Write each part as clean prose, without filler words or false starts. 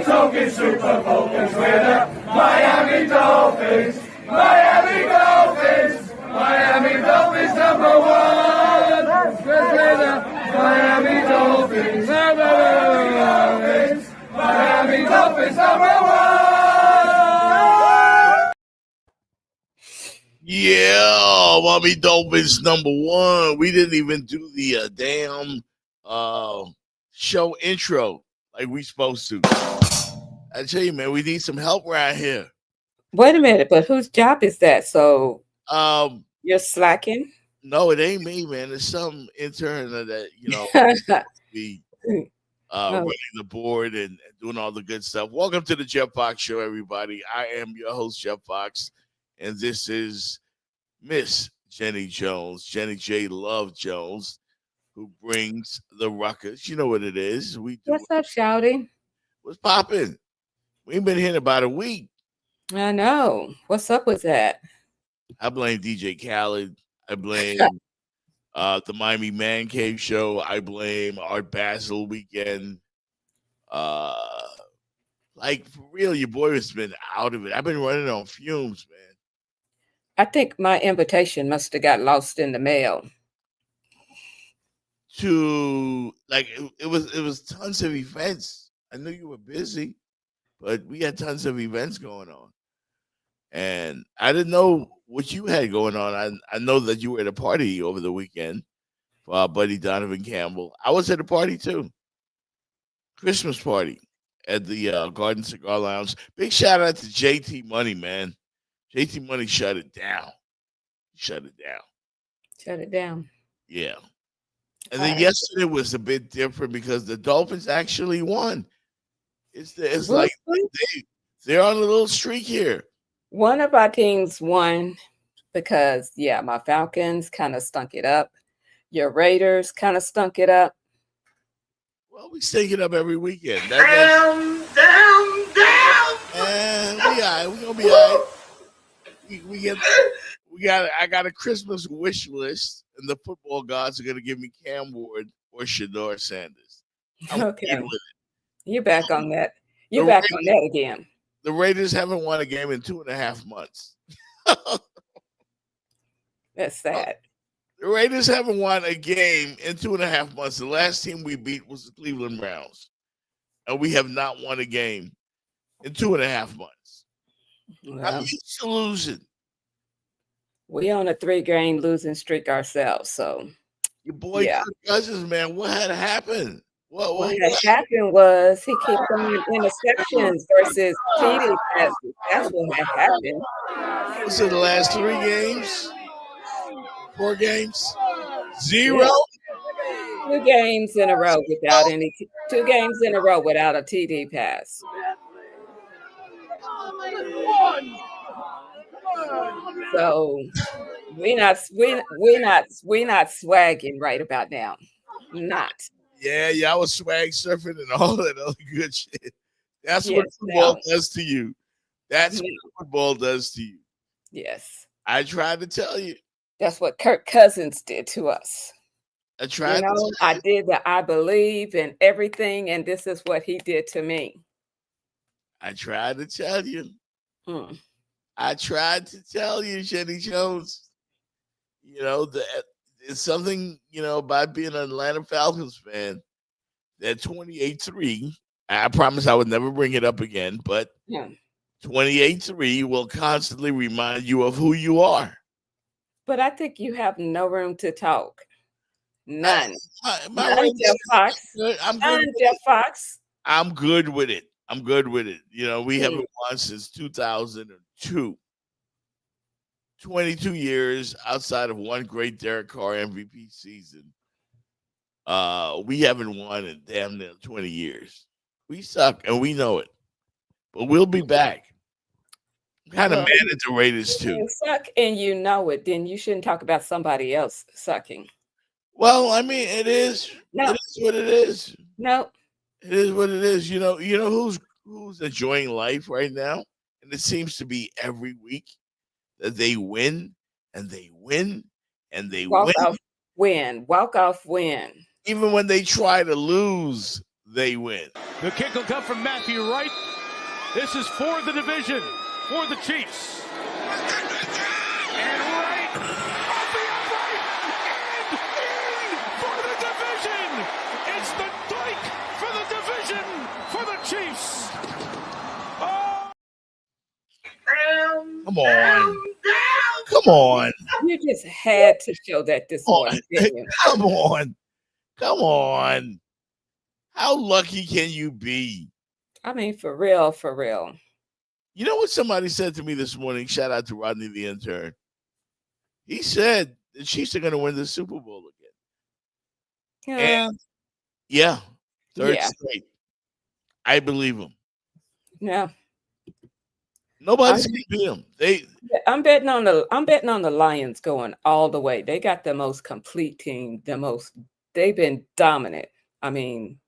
token Super Focus. We're the Miami Dolphins. Miami Dolphins. Miami Dolphins number one. We're the Miami Dolphins. Miami Dolphins number one. Yeah, Miami Dolphins number one. We didn't even do the damn show intro like we supposed to. I tell you, man, we need some help right here. Wait a minute, but whose job is that? So you're slacking? No, it ain't me, man. It's some intern that be running the board and doing all the good stuff. Welcome to the Jeff Fox Show, everybody. I am your host, Jeff Fox, and this is Miss Jenny Jones, Jenny J. Love Jones, who brings the ruckus. You know what it is. We do. What's up, Shouty? What's popping? We ain't been here in about a week. I know. What's up with that? I blame DJ Khaled. I blame the Miami Man Cave show. I blame Art Basel weekend. Like, for real, your boy has been out of it. I've been running on fumes, man. I think my invitation must have got lost in the mail. To like it was tons of events. I knew you were busy, but we had tons of events going on. And I didn't know what you had going on. I know that you were at a party over the weekend for our buddy Donovan Campbell. I was at a party too. Christmas party at the Garden Cigar Lounge. Big shout out to JT Money, man. JT Money shut it down. Shut it down. Shut it down. Yeah. And then yesterday was a bit different because the Dolphins actually won. It's like they're on a little streak here. One of our teams won because, my Falcons kind of stunk it up. Your Raiders kind of stunk it up. Well, we stink it up every weekend. Down. And we're gonna be all right. I got a Christmas wish list, and the football gods are gonna give me Cam Ward or Shador Sanders. Okay. You're back on that. You're back on that again. The Raiders haven't won a game in 2.5 months. That's sad. The Raiders haven't won a game in 2.5 months. The last team we beat was the Cleveland Browns. And we have not won a game in 2.5 months. Well, I'm used to losing. We on a 3-game losing streak ourselves. So your boy Kirk Cousins, man, what had happened? What had happened was he kept throwing interceptions versus TD passes. That's what had happened. Was it the last 3 games? 4 games? 0? 2 games in a row without 2 games in a row without a TD pass. So we're not swagging right about now. Not. Yeah, I was swag surfing and all that other good shit. That's what football does to you. That's what football does to you. Yes. I tried to tell you. That's what Kirk Cousins did to us. I tried I did the I believe in everything, and this is what he did to me. I tried to tell you. I tried to tell you, Jenny Jones. It's something, about being an Atlanta Falcons fan. That 28-3, I promise I would never bring it up again, but 28-3 will constantly remind you of who you are. But I think you have no room to talk. None. None, Jeff Fox. Jeff Fox. I'm good with it. We haven't won since 2002. 22 years outside of one great Derek Carr MVP season. We haven't won in damn near 20 years. We suck, and we know it. But we'll be back. I'm kind of mad at the Raiders, too. You suck, and you know it. Then you shouldn't talk about somebody else sucking. Well, I mean, it is. No. It is what it is. No. It is what it is. You know who's enjoying life right now? And it seems to be every week that they win and they win and they Walk off win. Even when they try to lose, they win. The kick will come from Matthew Wright. This is for the division, for the Chiefs. And Wright off the upright and in for the division. It's the doink for the division for the Chiefs. Oh. Come on. Come on. You just had to show that this morning, didn't you? Come on. Come on. How lucky can you be? I mean, for real, for real. You know what somebody said to me this morning? Shout out to Rodney the intern. He said the Chiefs are going to win the Super Bowl again. And yeah, third straight. I believe him. Yeah. Nobody's going to beat them. I'm betting on the Lions going all the way. They got the most complete team. They've been dominant. I mean,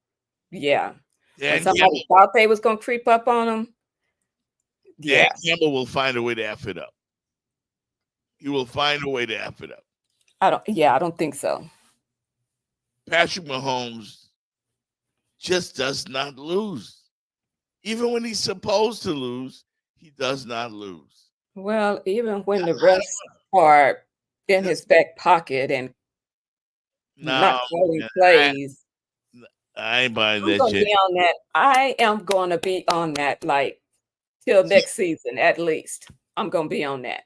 yeah. When somebody thought they was going to creep up on them. Yeah. Dan Campbell will find a way to F it up. He will find a way to F it up. I don't think so. Patrick Mahomes just does not lose. Even when he's supposed to lose, he does not lose. Well, even when the refs are in his back pocket and not calling plays. I ain't buying that shit. I am going to be on that like till next season at least. I'm going to be on that.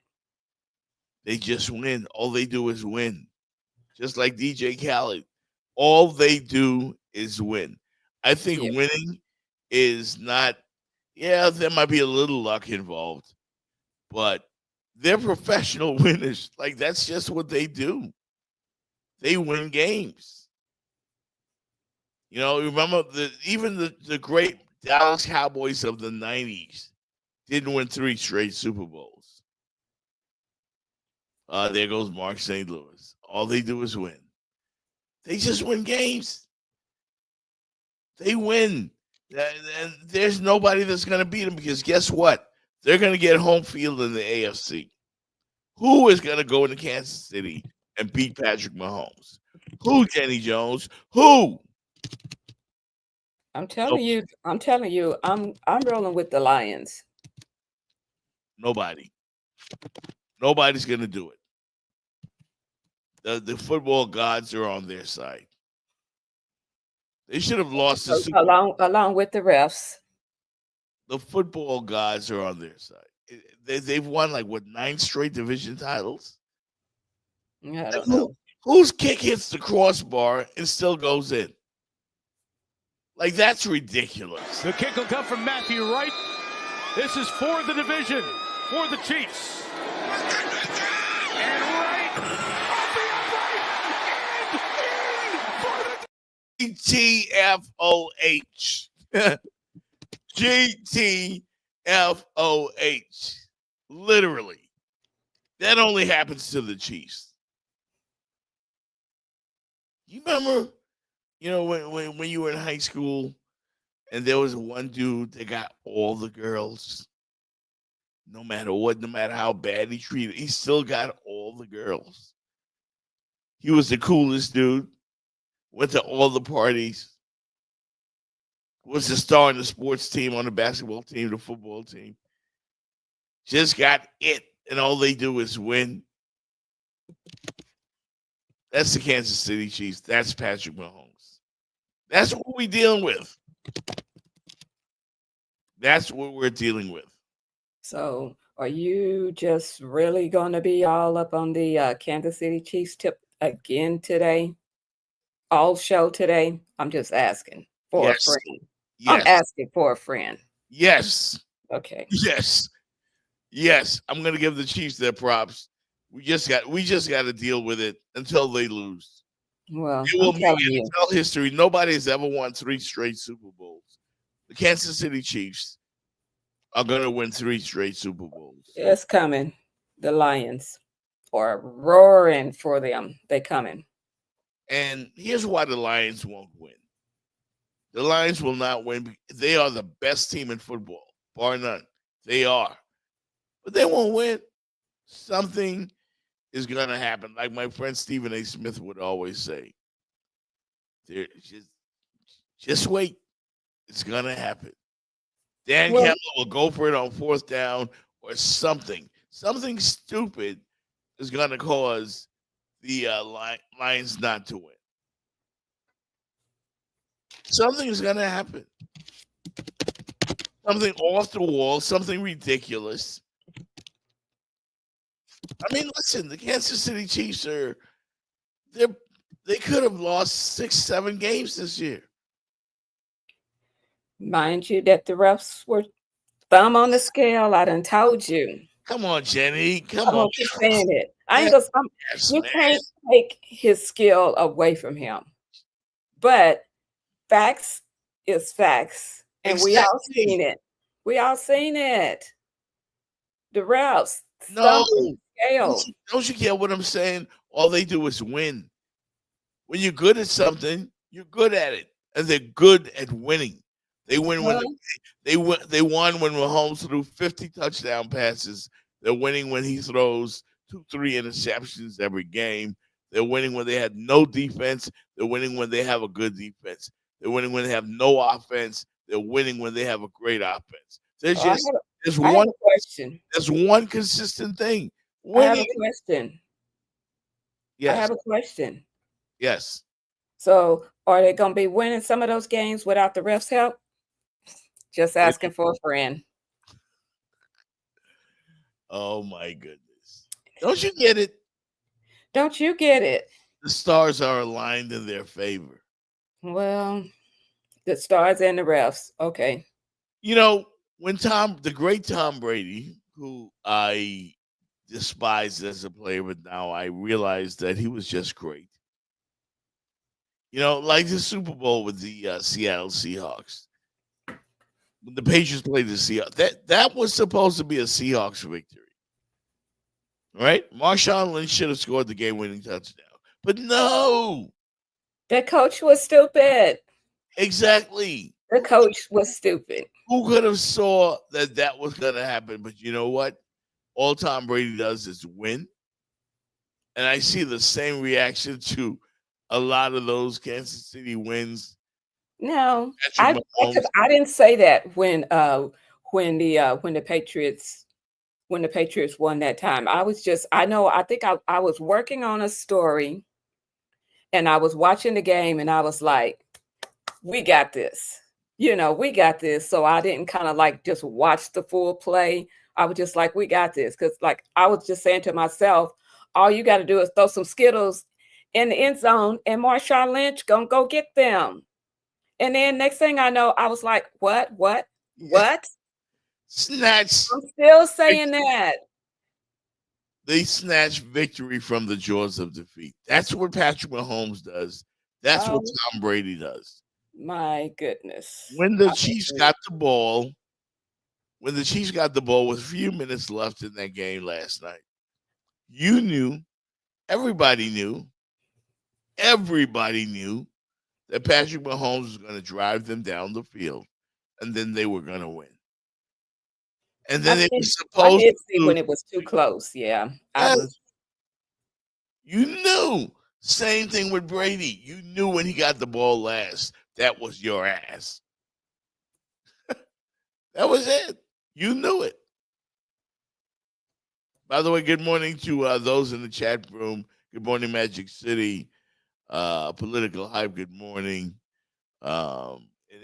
They just win. All they do is win. Just like DJ Khaled. All they do is win. I think winning is not, there might be a little luck involved, but they're professional winners. Like, that's just what they do. They win games. You know, remember even the great Dallas Cowboys of the 90s didn't win 3 straight Super Bowls. There goes Mark St. Louis. All they do is win. They just win games. They win. And there's nobody that's going to beat them because guess what? They're going to get home field in the AFC. Who is going to go into Kansas City and beat Patrick Mahomes? Who, Jenny Jones? Who? I'm telling you, I'm rolling with the Lions. Nobody. Nobody's going to do it. The football gods are on their side. They should have lost the Super Bowl. Along with the refs. The football gods are on their side. They've won 9 straight division titles. Yeah, I don't know. Whose kick hits the crossbar and still goes in? Like, that's ridiculous. The kick will come from Matthew Wright. This is for the division, for the Chiefs. And Wright off the upright and in for the GTFOH. GTFOH. Literally. That only happens to the Chiefs. You remember, when you were in high school and there was one dude that got all the girls, no matter what, no matter how bad he treated, he still got all the girls. He was the coolest dude, went to all the parties, was the star on the sports team, on the basketball team, the football team. Just got it, and all they do is win. That's the Kansas City Chiefs. That's Patrick Mahomes. That's what we're dealing with. That's what we're dealing with. So are you just really going to be all up on the Kansas City Chiefs tip again today? All show today? I'm just asking for a friend. Yes. I'm asking for a friend. Yes. Okay. Yes. I'm going to give the Chiefs their props. We just got to deal with it until they lose. Well, it will be in NFL history. Nobody has ever won 3 straight Super Bowls. The Kansas City Chiefs are going to win 3 straight Super Bowls. It's coming. The Lions are roaring for them. They coming. And here's why the Lions won't win. The Lions will not win. They are the best team in football, bar none. They are. But they won't win. Something is going to happen. Like my friend Stephen A. Smith would always say. Just wait. It's gonna happen. Dan Well, Campbell will go for it on 4th down or something. Something stupid is gonna cause the Lions not to win. Something is gonna happen. Something off the wall. Something ridiculous. I mean, listen, the Kansas City Chiefs they could have lost 6, 7 games this year. mind you, that the refs were thumb on the scale. I done told you. Come on, Jenny. Come I'm on. gonna keep saying it. I ain't Yes, gonna. You man. can't take his skill away from him. But facts is facts, and we all seen Exactly. it. We all seen it. The refs No, thumb on the scale. don't you get what I'm saying? All they do is win. When you're good at something, you're good at it, and they're good at winning. They win when Well, they won when Mahomes threw 50 touchdown passes. They're winning when he throws 2, 3 interceptions every game. They're winning when they had no defense. They're winning when they have a good defense. They're winning when they have no offense. They're winning when they have a great offense. There's oh, just there's I have one a question. there's one consistent thing. I have a Winning. question. I Yes. have a question. Yes. So, are they gonna be winning some of those games without the refs' help? Just asking for a friend. Oh my goodness. Don't you get it? Don't you get it? The stars are aligned in their favor. Well, the stars and the refs. Okay. You know, when the great Tom Brady, who I despised as a player, but now I realize that he was just great. You know, like the Super Bowl with the Seattle Seahawks. When the Patriots played the Seahawks, that was supposed to be a Seahawks victory. Right? Marshawn Lynch should have scored the game-winning touchdown. But no. That coach was stupid. Exactly. The coach was stupid. Who could have saw that was going to happen? But you know what? All Tom Brady does is win. And I see the same reaction to a lot of those Kansas City wins. No, I didn't say that when the Patriots won that time. I think I was working on a story and I was watching the game and I was like, we got this. We got this. So I didn't kind of like just watch the full play. I was just like, we got this. Because like I was just saying to myself, all you got to do is throw some Skittles in the end zone and Marshawn Lynch gonna go get them. And then next thing I know, I was like, what? Snatch. I'm still saying that. They snatch victory from the jaws of defeat. That's what Patrick Mahomes does. That's what Tom Brady does. My goodness. When the Chiefs got the ball with a few minutes left in that game last night, you knew, everybody knew that Patrick Mahomes was going to drive them down the field, and then they were going to win. And then I did see when it was too close. Yeah, You knew. Same thing with Brady. You knew when he got the ball last, that was your ass. That was it. You knew it. By the way, good morning to those in the chat room. Good morning, Magic City. Political Hype, good morning.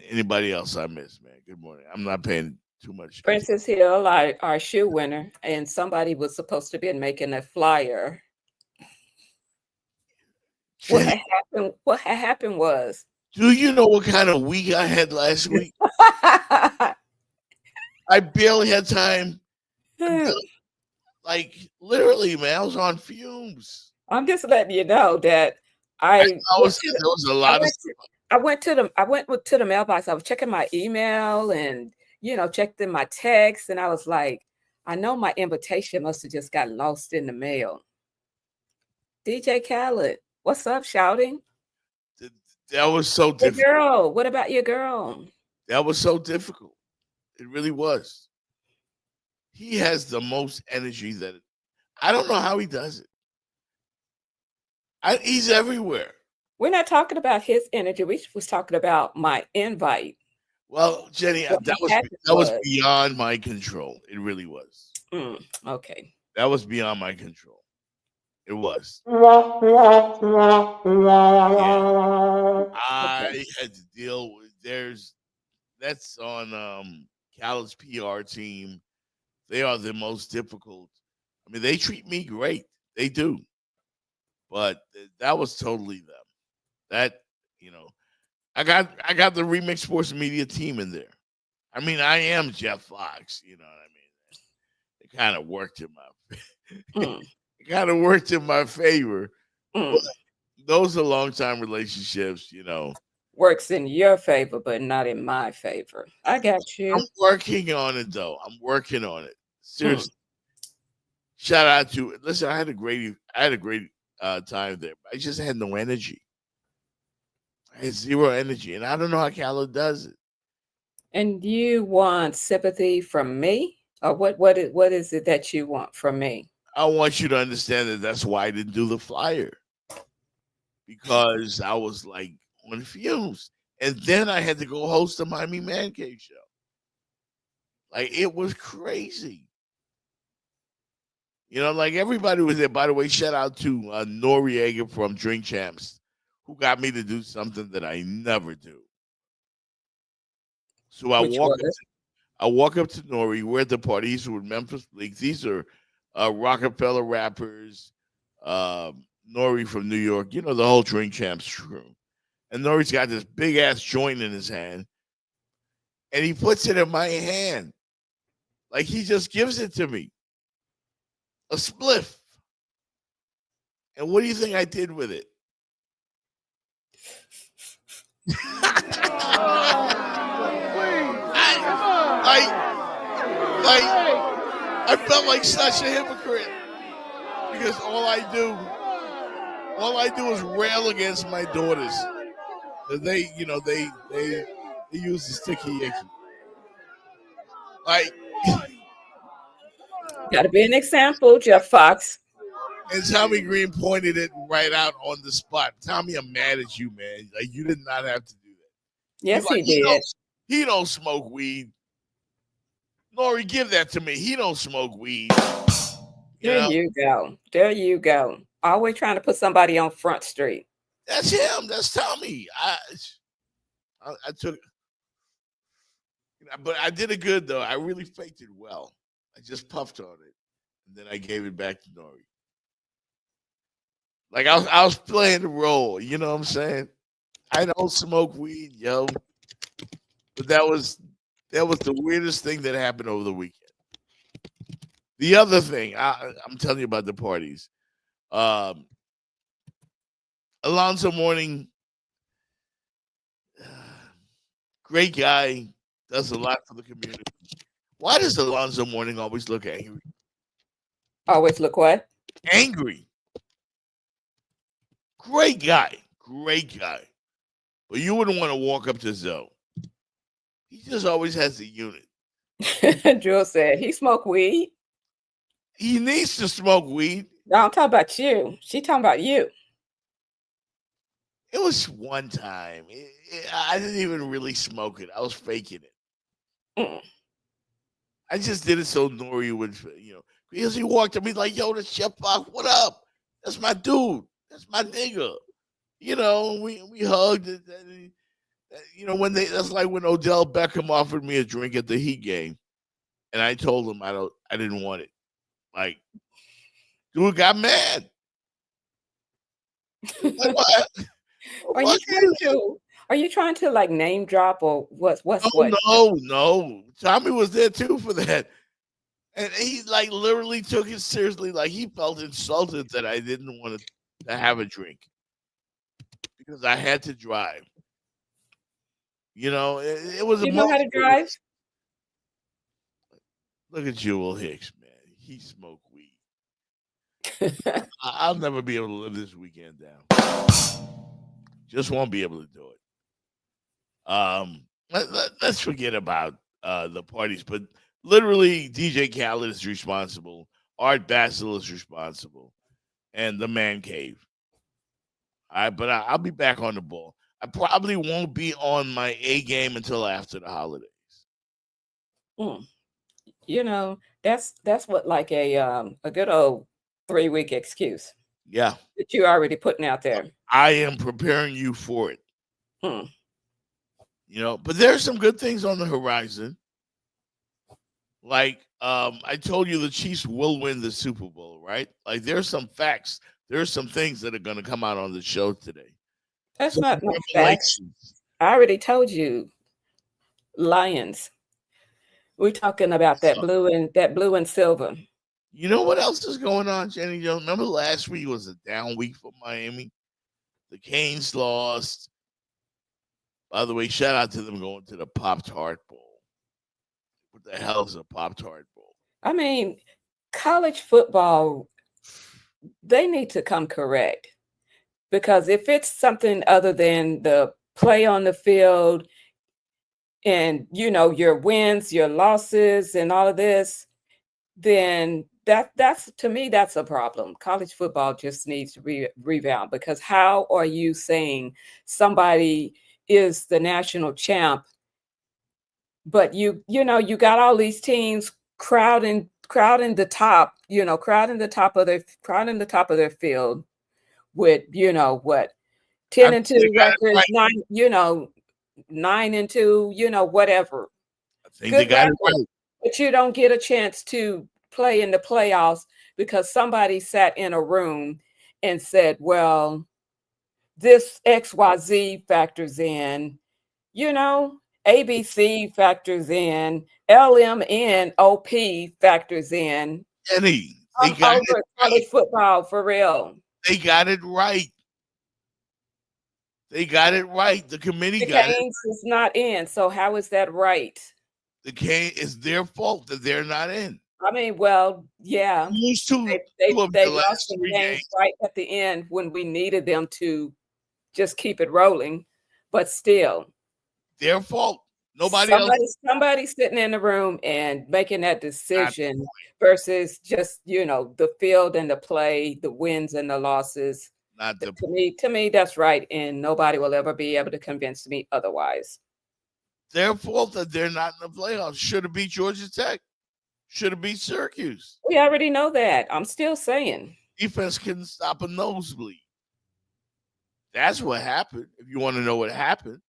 Anybody else I missed, man? Good morning. I'm not paying too much. Princess Hill, our shoe winner, and somebody was supposed to be making a flyer. What had happened was. Do you know what kind of week I had last week? I barely had time. Like literally, man, I was on fumes. I'm just letting you know that there was a lot of stuff. I went to the mailbox. I was checking my email and checked in my text, and I was like, I know my invitation must have just got lost in the mail. DJ Khaled, what's up, shouting? That was so difficult. Girl, what about your girl? That was so difficult. It really was. He has the most energy I don't know how he does it. He's everywhere. We're not talking about his energy. We was talking about my invite. Well, Jenny, What that was happened that was was, beyond my control. It really was. okay. That was beyond my control. It was. Yeah. Okay. I had to deal with that's on Cal's PR team. They are the most difficult. I mean, they treat me great. They do. But that was totally them. That, you know, I got the Remix Sports Media team in there. I mean, I am Jeff Fox, you know what I mean? It kind of worked in my Mm, it kind of worked in my favor. But mm. those are long time relationships, you know. Works in your favor, but not in my favor. I got I'm you. working on it though. I'm working on it. Mm. Seriously. Shout out to listen, I had a great time there. But I just had no energy. I had zero energy. And I don't know how Callow does it. And you want sympathy from me? Or what is it that you want from me? I want you to understand that that's why I didn't do the flyer. Because I was like on fumes. And then I had to go host the Miami Man Cave show. Like it was crazy. You know, like everybody was there. By the way, shout out to Noriega from Drink Champs, who got me to do something that I never do. So I Which walk up was? to Nori. We're at the party. He's with Memphis Bleaks. These are Rockefeller rappers. Nori from New York. You know the whole Drink Champs crew. And Nori's got this big ass joint in his hand, and he puts it in my hand, like he just gives it to me, a spliff. And what do you think I did with it? I felt like such a hypocrite because all I do is rail against my daughters. They use the sticky icky. Like, Gotta be an example, Jeff Fox. and Tommy Green pointed it right out on the spot. Tommy, I'm mad at you, man. Like, you did not have to do that. Yes, Like, he did. he don't smoke weed. Nori, give that to me. He don't smoke weed. There you go. There you go. Always trying to put somebody on Front Street. That's him. That's Tommy. I took, but I did it good though. I really faked it well. I just puffed on it, and then I gave it back to Nori. Like I was playing the role. You know what I'm saying? I don't smoke weed, yo. But that was the weirdest thing that happened over the weekend. The other thing, I'm telling you about the parties. Alonzo Mourning, great guy, does a lot for the community. Why does Alonzo Mourning always look angry? Always look what? Angry. Great guy. Great guy. But you wouldn't want to walk up to Zoe. He just always has the unit. Drew said he smoked weed. He needs to smoke weed. No, I'm talking about you. She talking about you. It was one time. I didn't even really smoke it. I was faking it. Mm. I just did it so Nori would, because he walked up, he's like, yo, that's Chef Fox, what up? That's my dude. That's my nigga. You know, we hugged. That's like when Odell Beckham offered me a drink at the Heat game, and I told him I didn't want it. Like, dude got mad. Like, what? Are you trying to like name drop or what? No. Tommy was there too for that. And he like literally took it seriously. Like he felt insulted that I didn't want to have a drink because I had to drive. You know, it was. You know how to drive? Look at Jewel Hicks, man. He smoked weed. I'll never be able to live this weekend down. Just won't be able to do it. Let's forget about the parties, but literally DJ Khaled is responsible, Art Basel is responsible, and the Man Cave. All right, but I'll be back on the ball. I probably won't be on my A game until after the holidays. You know, that's what like a good old 3-week excuse Yeah. that you're already putting out there. I am preparing you for it. Hmm. You know, but there's some good things on the horizon. Like I told you, the Chiefs will win the Super Bowl, right? Like there's some facts. There's some things that are going to come out on the show today. That's Some not no facts. revelations. I already told you, Lions. We're talking about that blue and silver. You know what else is going on, Jenny Jones? Remember last week was a down week for Miami? The Canes lost. By the way, shout out to them going to the Pop-Tart Bowl. What the hell is a Pop-Tart Bowl? I mean, college football, they need to come correct. Because if it's something other than the play on the field and, you know, your wins, your losses, and all of this, then that's to me, that's a problem. College football just needs to rebound, because how are you saying somebody is the national champ, but you got all these teams crowding the top, crowding the top of their field with, what, 10-2 records, right. 9-2, whatever. I think Good they got record, it right. but you don't get a chance to play in the playoffs because somebody sat in a room and said, well, this XYZ factors in, ABC factors in, LMNOP factors in. Jenny, they I'm got over it college right. football for real. They got it right. They got it right. The committee The got it. Canes is not in, so how is that right? The Cane, it's their fault that they're not in. I mean, well, yeah, Lose two they of the lost last some 3 games games. right at the end when we needed them to just keep it rolling, but still, Their fault. Nobody else. somebody sitting in the room and making that decision versus just, the field and the play, the wins and the losses. Not the To me, that's right, and nobody will ever be able to convince me otherwise. their fault that they're not in the playoffs. Should have beat Georgia Tech. Should have beat Syracuse. We already know that. I'm still saying. Defense couldn't stop a nosebleed. That's what happened. If you want to know what happened,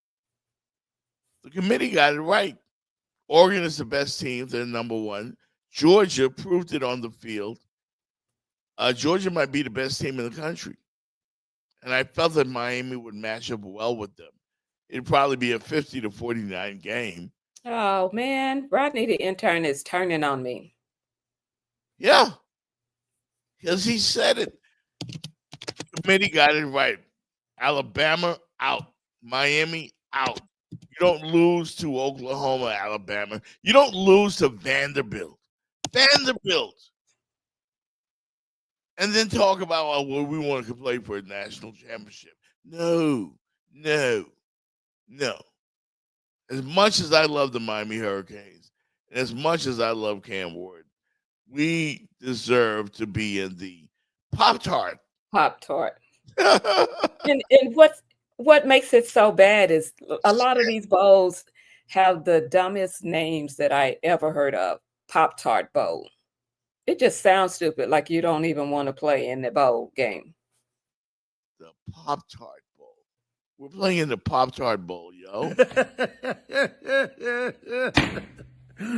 the committee got it right. Oregon is the best team. They're number one. Georgia proved it on the field. Georgia might be the best team in the country. And I felt that Miami would match up well with them. It'd probably be a 50-49 game. Oh, man. Rodney, the intern, is turning on me. Yeah. Because he said it. The committee got it right. Alabama, out. Miami, out. You don't lose to Oklahoma, Alabama. You don't lose to Vanderbilt. And then talk about, well, we want to play for a national championship. No. As much as I love the Miami Hurricanes, and as much as I love Cam Ward, we deserve to be in the Pop-Tart. And what makes it so bad is a lot of these bowls have the dumbest names that I ever heard of. Pop-Tart Bowl. It just sounds stupid, like you don't even want to play in the bowl game. The Pop-Tart Bowl. We're playing in the Pop-Tart Bowl, yo.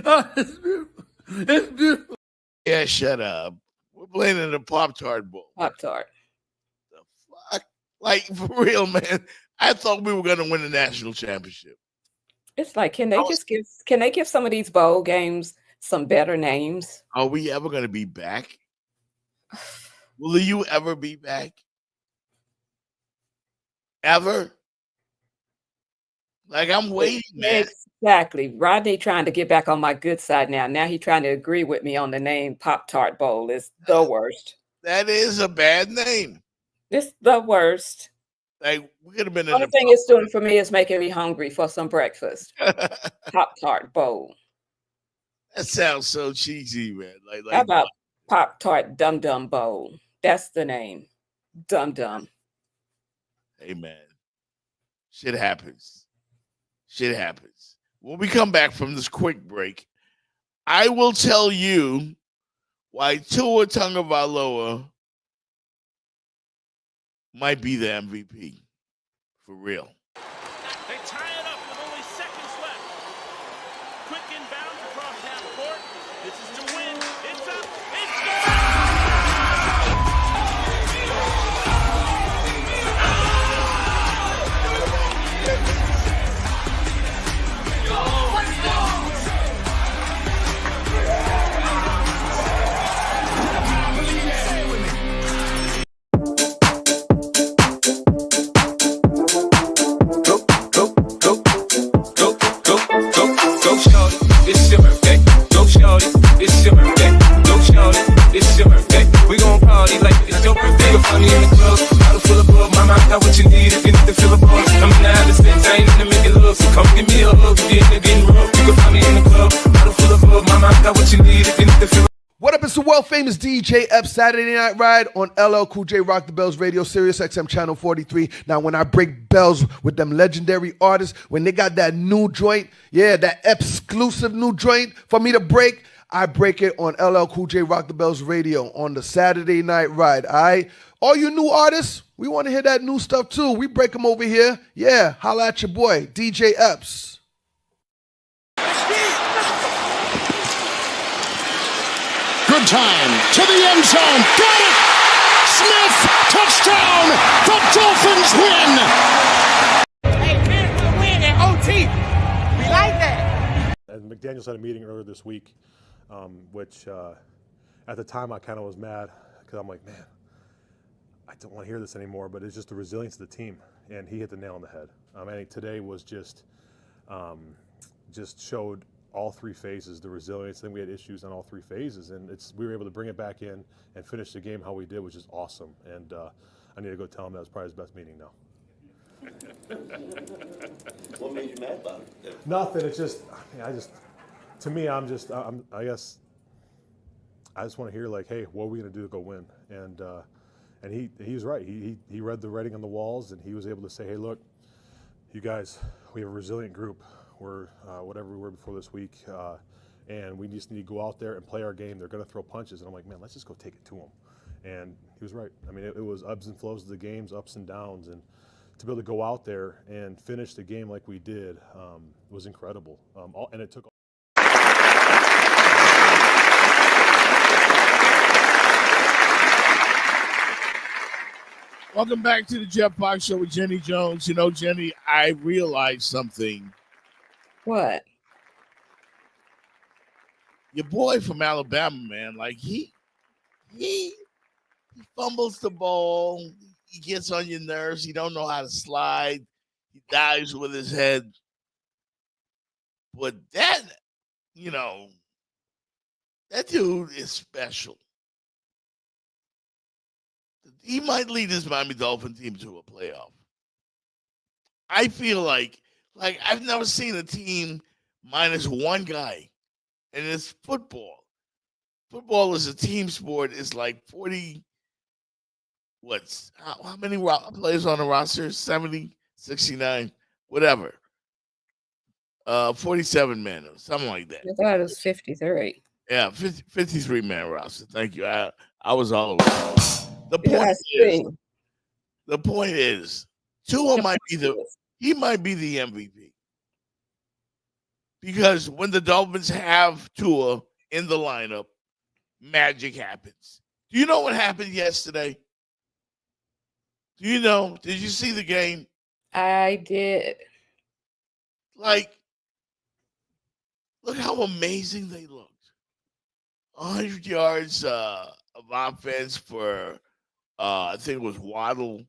Oh, it's beautiful. It's beautiful. Yeah, shut up. We're playing in the Pop-Tart Bowl. Pop-Tart. The fuck? Like, for real, man. I thought we were going to win the national championship. It's like, can they give some of these bowl games some better names? Are we ever going to be back? Will you ever be back? Ever? Like, I'm waiting, man. Exactly. Rodney trying to get back on my good side now. Now he's trying to agree with me on the name Pop-Tart Bowl. Is the worst. That is a bad name. It's the worst. Like, we could have been The only thing it's doing for me is making me hungry for some breakfast. Pop-Tart Bowl. That sounds so cheesy, man. Like How about Pop-Tart Dum Dum Bowl? That's the name. Dum Dum. Hey, man. Shit happens. Shit happens. When we come back from this quick break, I will tell you why Tua Tagovailoa might be the MVP. For real. They tie it up with only seconds left. Quick inbound across half court. This is to win. It's up. It's What up, it's the world-famous DJ Ep Saturday Night Ride on LL Cool J Rock the Bells Radio, Sirius XM Channel 43. Now, when I break bells with them legendary artists, when they got that new joint, that exclusive new joint for me to break, I break it on LL Cool J Rock the Bells Radio on the Saturday Night Ride, all right? All you new artists, we want to hear that new stuff too. We break them over here. Yeah, holla at your boy, DJ Epps. Good time to the end zone. Got it! Smith, touchdown! The Dolphins win! Hey, man, we're winning at OT. We like that. And McDaniels had a meeting earlier this week, which at the time I kind of was mad because I'm like, man, I don't want to hear this anymore, but it's just the resilience of the team. And he hit the nail on the head. I think today was just showed all three phases, the resilience. I think we had issues on all three phases, and we were able to bring it back in and finish the game how we did, which is awesome. And I need to go tell him that was probably his best meeting now. What made you mad about it? Nothing. It's just, I guess I just want to hear like, hey, what are we going to do to go win? And he was right. He read the writing on the walls, and he was able to say, hey, look, you guys, we have a resilient group. We're whatever we were before this week, and we just need to go out there and play our game. They're going to throw punches, and I'm like, man, let's just go take it to them. And he was right. I mean, it was ebbs and flows of the games, ups and downs, and to be able to go out there and finish the game like we did was incredible. And it took. Welcome back to the Jeff Fox Show with Jenny Jones. You know, Jenny, I realized something. What? Your boy from Alabama, man, like he fumbles the ball. He gets on your nerves. He don't know how to slide. He dives with his head. But that dude is special. He might lead his Miami Dolphin team to a playoff. I feel like I've never seen a team minus one guy, and it's football. Football is a team sport. It's like 40, how many players on the roster? 70, 69, whatever. 47 men, or something like that. I thought it was 53. Yeah, 53-man roster. Thank you. I was all over. The point is, Tua might be the MVP. Because when the Dolphins have Tua in the lineup, magic happens. Do you know what happened yesterday? Do you know? Did you see the game? I did. Look how amazing they looked. 100 yards of offense for, I think it was Waddle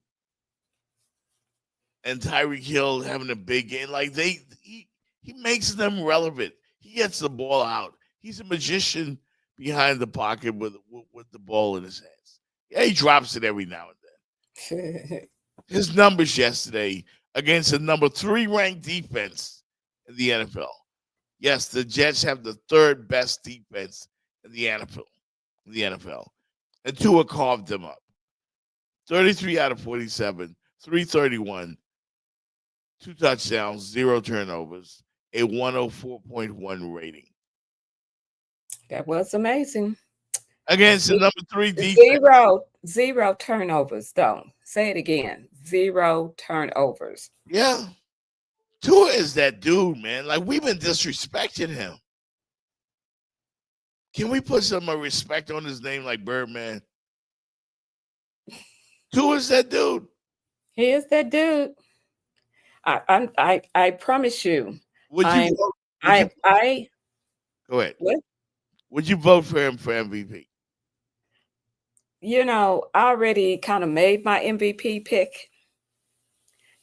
and Tyreek Hill having a big game. He makes them relevant. He gets the ball out. He's a magician behind the pocket with the ball in his hands. Yeah, he drops it every now and then. His numbers yesterday against the number 3 ranked defense in the NFL. Yes, the Jets have the 3rd best defense in the NFL. And Tua carved them up. 33 out of 47, 331, 2 touchdowns, 0 turnovers, a 104.1 rating That was amazing. against the number 3 defense. Zero turnovers, though. Say it again. 0 turnovers. Yeah. Tua is that dude, man. Like, we've been disrespecting him. Can we put some respect on his name like Birdman? Tua is that dude. He is that dude. I promise you. Would you go ahead. What? Would you vote for him for MVP? You know, I already kind of made my MVP pick.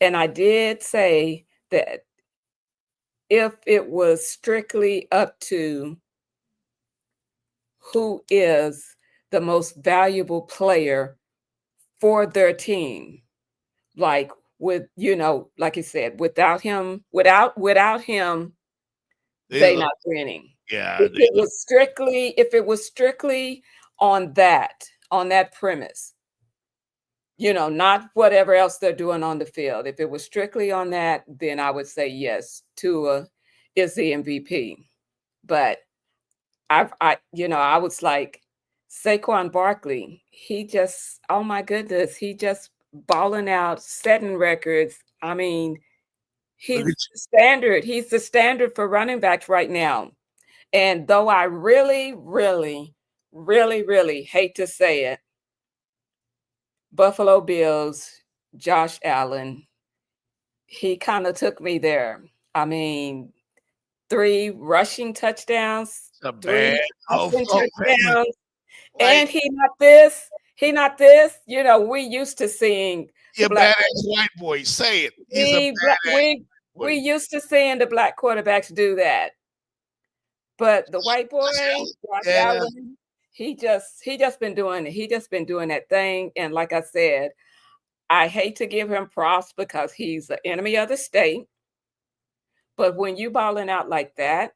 And I did say that if it was strictly up to who is the most valuable player for their team, like with, you know, like you said, without him, they not winning. Yeah. If it was strictly on that premise, you know, not whatever else they're doing on the field. If it was strictly on that, then I would say yes, Tua is the MVP. But I was like, Saquon Barkley, he just, oh my goodness, he just balling out, setting records. I mean, he's the standard for running backs right now. And though I really, really, really, really hate to say it, Buffalo Bills, Josh Allen, he kind of took me there. I mean, 3 rushing touchdowns, 3 passing touchdowns, and he not this. You know, we used to seeing badass white boy. Say it. We used to seeing the black quarterbacks do that. But the white boy, Josh Allen, he just been doing it. He just been doing that thing. And like I said, I hate to give him props because he's the enemy of the state. But when you balling out like that,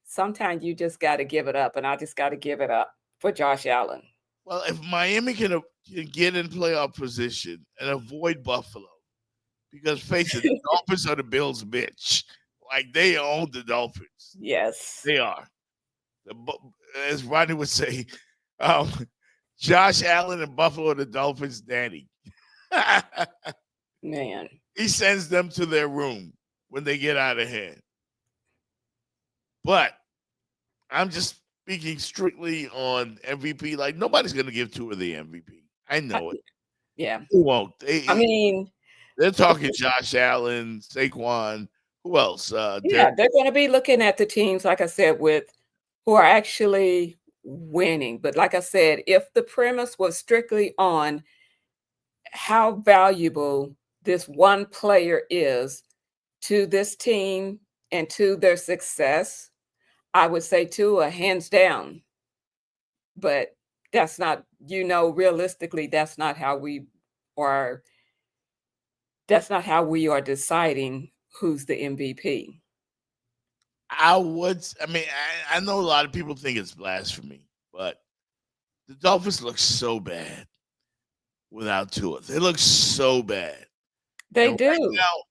sometimes you just got to give it up. And I just got to give it up for Josh Allen. Well, if Miami can get in playoff position and avoid Buffalo, because face it, the Dolphins are the Bills' bitch. Like, they own the Dolphins. Yes. They are. As Rodney would say, Josh Allen and Buffalo are the Dolphins' daddy. Man. He sends them to their room when they get out of hand. But I'm just speaking strictly on MVP. Like, nobody's going to give Tua the MVP. I know it. Yeah. Who won't? They're talking Josh Allen, Saquon. Who else? They're going to be looking at the teams, like I said, who are actually winning. But like I said, if the premise was strictly on how valuable this one player is to this team and to their success, I would say Tua, hands down. But that's not, realistically, that's not how we are deciding who's the MVP. I know a lot of people think it's blasphemy, but the Dolphins look so bad without Tua. They look so bad. They do. Right now,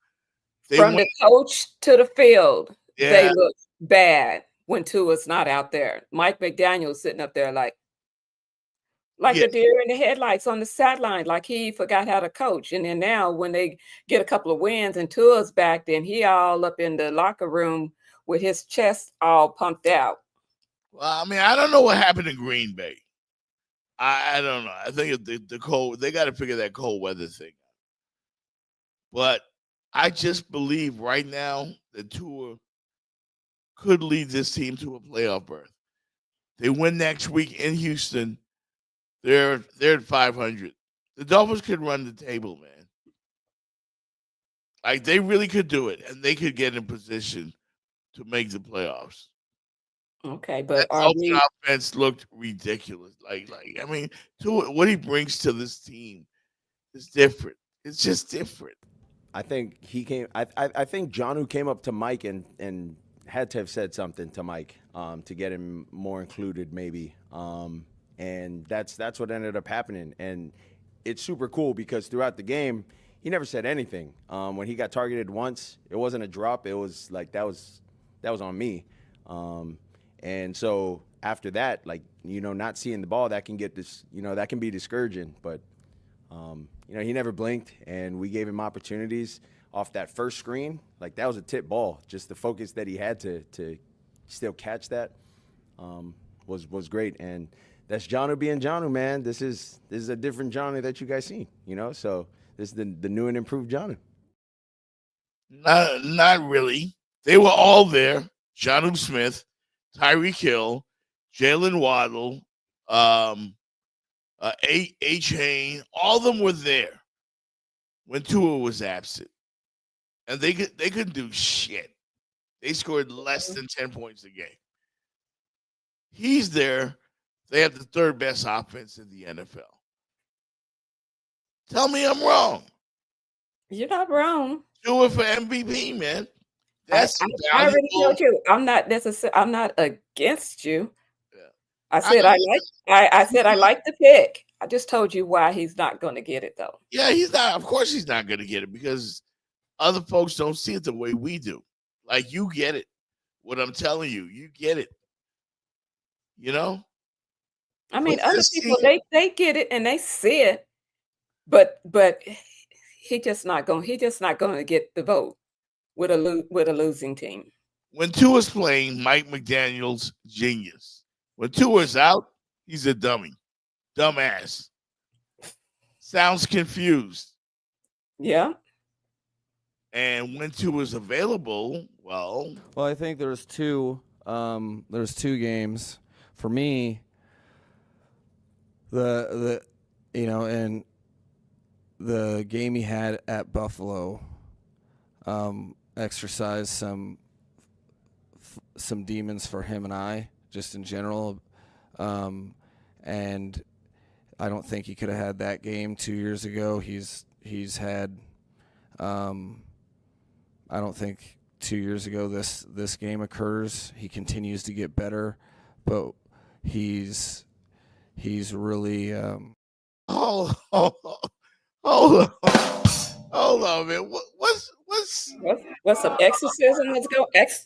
from the coach to the field, they look bad when Tua's not out there. Mike McDaniel's sitting up there like a deer in the headlights on the sideline, like he forgot how to coach. And then now when they get a couple of wins and Tua's back, then he all up in the locker room with his chest all pumped out. Well, I don't know what happened in Green Bay. I don't know. I think the cold, they got to figure that cold weather thing out. But I just believe right now that Tua could lead this team to a playoff berth. They win next week in Houston. They're at 500. The Dolphins could run the table, man. Like, they really could do it, and they could get in position to make the playoffs. Okay, but the offense looked ridiculous. Tua, what he brings to this team is different. It's just different. I think he came. I think Jonnu came up to Mike and had to have said something to Mike to get him more included, maybe. And that's what ended up happening. And it's super cool because throughout the game, he never said anything. When he got targeted once, it wasn't a drop. It was like that was on me. And so after that, like, you know, not seeing the ball, that can get this, you know, that can be discouraging. But you know, he never blinked, and we gave him opportunities off that first screen. Like, that was a tip ball. Just the focus that he had to still catch that was great. And that's Jonnu being Jonnu, man. This is a different Jonnu that you guys seen, you know. So this is the new and improved Jonnu. Not really. They were all there. Jonnu Smith, Tyreek Hill, Jalen Waddle, Hayne, all of them were there when Tua was absent, and they couldn't do shit. They scored less than 10 points a game. He's there. They have the third best offense in the NFL. Tell me I'm wrong. You're not wrong. Do it for MVP, man. That's I already told you I'm not against you. I said I like the pick. I just told you why he's not going to get it, though. Yeah, he's not. Of course, he's not going to get it because other folks don't see it the way we do. Like, you get it. What I'm telling you, you get it. You know. I mean, other people they get it and they see it, but he just not going to get the vote with a losing team. When Tua's playing, Mike McDaniel's genius. When Tua's out, he's a dummy. Dumbass. Sounds confused. Yeah. And when Tua's available, well, I think there's two games for me. The and the game he had at Buffalo exercised some demons for him and I, just in general. And I don't think he could have had that game 2 years ago. He's had I don't think 2 years ago this game occurs. He continues to get better, but he's really hold on, man. What's some exorcism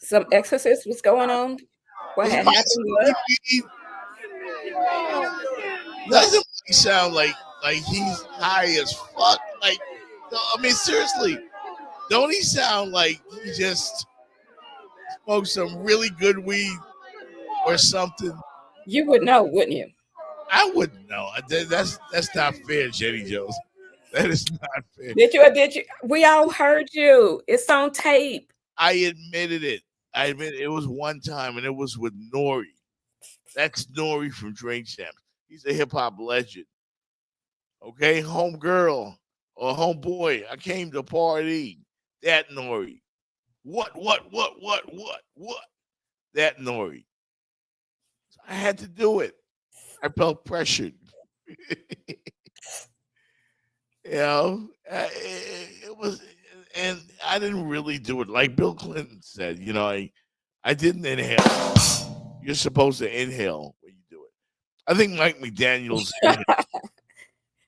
some exorcist was going on? What had happened was? Doesn't he sound like he's high as fuck? Like, I mean, seriously, don't he sound like he just smoked some really good weed or something? You would know, wouldn't you? I wouldn't know. That's not fair, Jenny Jones. That is not fair. Did you? We all heard you. It's on tape. I admitted it. It was one time, and it was with Nori. That's Nori from Drink Champs. He's a hip hop legend. Okay, home girl or homeboy. I came to party. That Nori. What? That Nori. So I had to do it. I felt pressured. You know, it was, and I didn't really do it. Like Bill Clinton said, you know, I didn't inhale. You're supposed to inhale when you do it. I think Mike McDaniel's.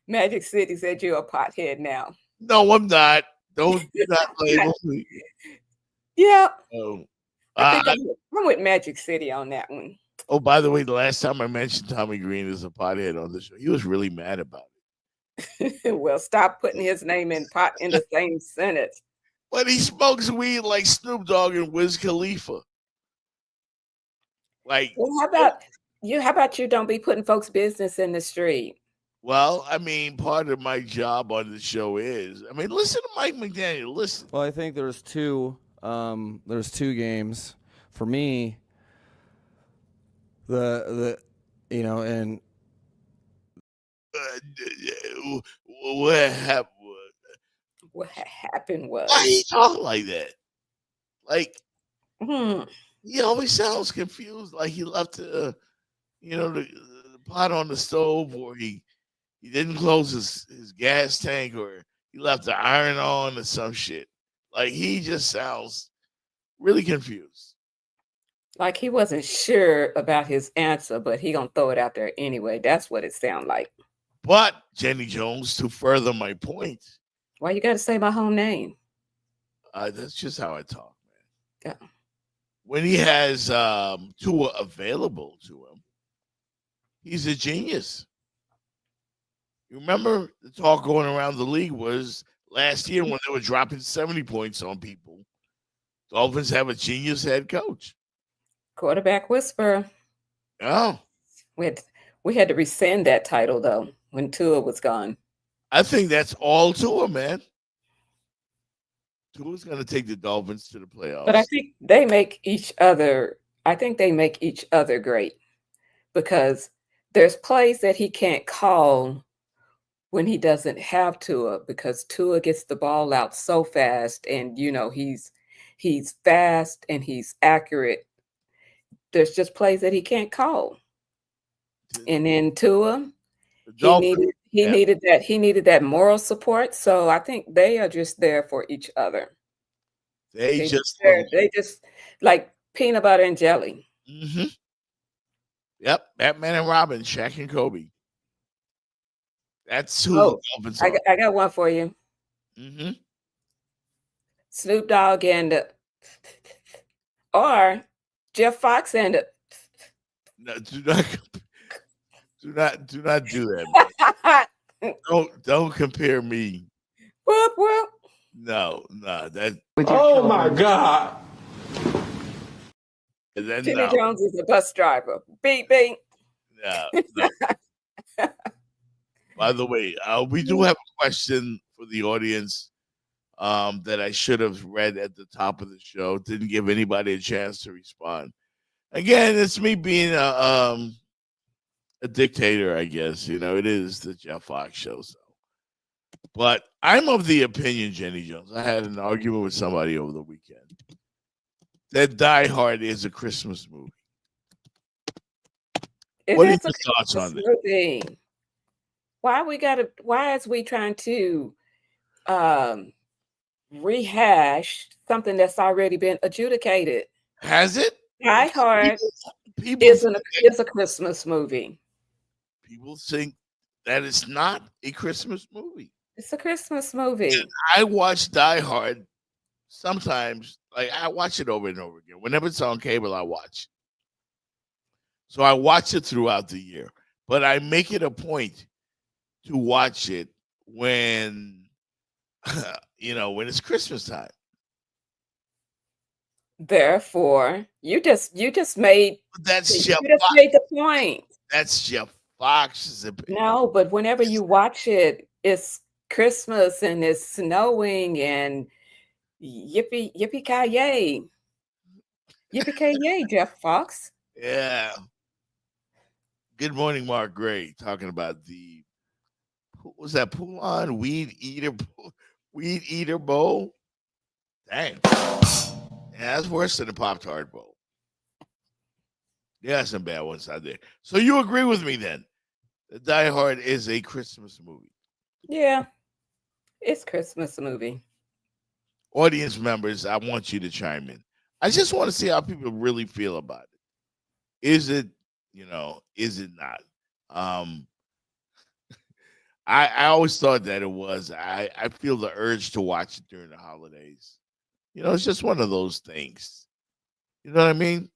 Magic City said you're a pothead now. No, I'm not. Don't not label me. Yeah. Oh, I think I'm with Magic City on that one. Oh, by the way, the last time I mentioned Tommy Green as a pothead on the show, he was really mad about it. Well, stop putting his name in the same sentence. But he smokes weed like Snoop Dogg and Wiz Khalifa. Like, well, how about you don't be putting folks' business in the street? Well, I mean, part of my job on the show is, I mean, listen to Mike McDaniel. Listen. Well, I think there's two games for me. And what happened? What happened was, why he talk like that? Like, he always sounds confused, like he left the pot on the stove, or he didn't close his gas tank, or he left the iron on, or some shit. Like, he just sounds really confused. Like he wasn't sure about his answer, but he gonna throw it out there anyway. That's what it sounds like. But Jenny Jones, to further my point, Why you got to say my whole name? That's just how I talk, man. Yeah. When he has Tua available to him, he's a genius. You remember the talk going around the league was last year when they were dropping 70 points on people. Dolphins have a genius head coach. Quarterback whisperer. Oh. We had to rescind that title, though, when Tua was gone. I think that's all Tua, man. Tua's going to take the Dolphins to the playoffs. But I think they make each other great because there's plays that he can't call when he doesn't have Tua, because Tua gets the ball out so fast, and he's fast and he's accurate. There's just plays that he can't call. And then Tua, he needed that moral support. So I think they are just there for each other. They just like peanut butter and jelly. Mm-hmm. Yep, Batman and Robin, Shaq and Kobe. That's who the Dolphins are. I got one for you. Mm-hmm. Snoop Dogg and or Jeff Fox and no, do not do that. Don't compare me. Whoop whoop. No, that. Oh my God. Jimmy Jones is a bus driver. Beep beep. No. By the way, we do have a question for the audience that I should have read at the top of the show. Didn't give anybody a chance to respond. Again, it's me being a dictator, I guess. It is the Jeff Fox show. So. But I'm of the opinion, Jenny Jones. I had an argument with somebody over the weekend that Die Hard is a Christmas movie. What are your thoughts on that? Why is we trying to rehash something that's already been adjudicated? Has it? Die Hard is a Christmas movie. People think that it's not a Christmas movie. It's a Christmas movie. And I watch Die Hard sometimes. Like, I watch it over and over again. Whenever it's on cable, I watch. So I watch it throughout the year. But I make it a point to watch it when, when it's Christmas time. Therefore, you just made the point. That's Jeff Fox's opinion. No, but whenever you watch it, it's Christmas and it's snowing and yippee ki yay, Jeff Fox. Yeah. Good morning, Mark Gray, talking about what was that Poulon weed eater bowl? Dang. Yeah, that's worse than a Pop-Tart bowl. Yeah, some bad ones out there. So you agree with me then? That Die Hard is a Christmas movie. Yeah, it's Christmas movie. Audience members, I want you to chime in. I just want to see how people really feel about it. Is it, is it not? I always thought that it was. I feel the urge to watch it during the holidays. It's just one of those things. You know what I mean?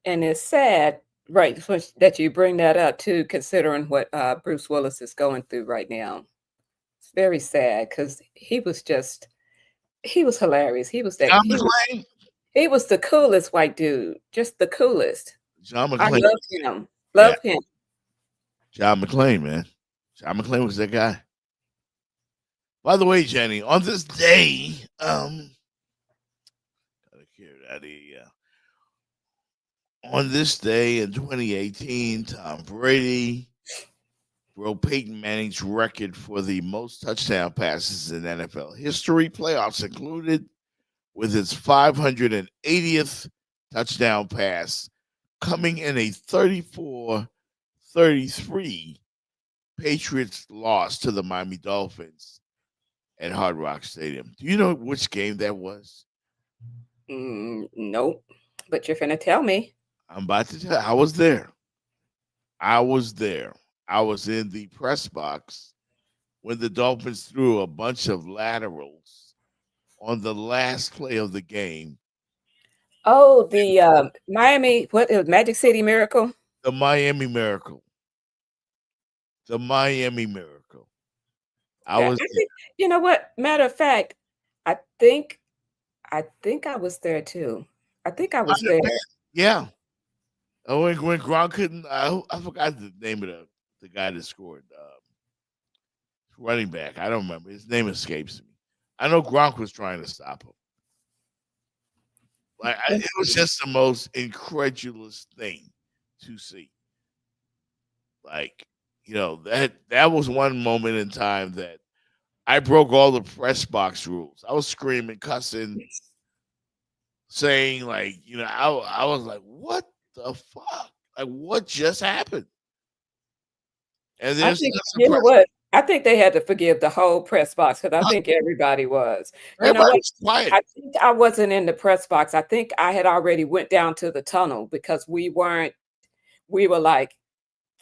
And it's sad, right, that you bring that up too, considering what Bruce Willis is going through right now. It's very sad because he was hilarious. He was the coolest white dude, just the coolest. John McClane. I love him. John McClane, man. John McClane was that guy. By the way, Jenny, on this day, on this day in 2018, Tom Brady broke Peyton Manning's record for the most touchdown passes in NFL history, playoffs included, with his 580th touchdown pass coming in a 34-33 Patriots loss to the Miami Dolphins at Hard Rock Stadium. Do you know which game that was? Nope, but you're going to tell me. I'm about to tell you. I was there. I was in the press box when the Dolphins threw a bunch of laterals on the last play of the game. Oh, the Miami, what it was Magic City Miracle? The Miami Miracle. The Miami Miracle. I Yeah, was I think, you know what? Matter of fact, I think I was there too. I think I was there. yeah. Oh, when Gronk couldn't, I forgot the name of the guy that scored. Running back. I don't remember. His name escapes me. I know Gronk was trying to stop him. It was just the most incredulous thing to see. Like, that was one moment in time that I broke all the press box rules. I was screaming, cussing, saying, I was like, what the fuck? Like, what just happened? And I there's think, you know what? I think they had to forgive the whole press box because I think everybody was. You know everybody what? was quiet. I think I wasn't in the press box. I think I had already went down to the tunnel because we were like,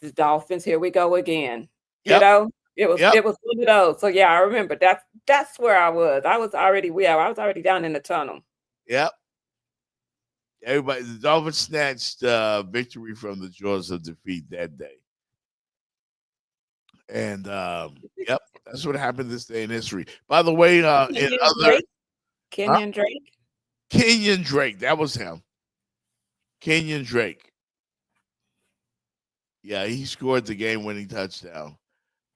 the Dolphins, here we go again. Yep. It was one of those. So yeah, I remember that's where I was. I was already down in the tunnel. Yep. The Dolphins snatched victory from the jaws of defeat that day. And yep, that's what happened this day in history. By the way, Kenyon Drake. Kenyon Drake, that was him. Kenyon Drake. Yeah, he scored the game-winning touchdown.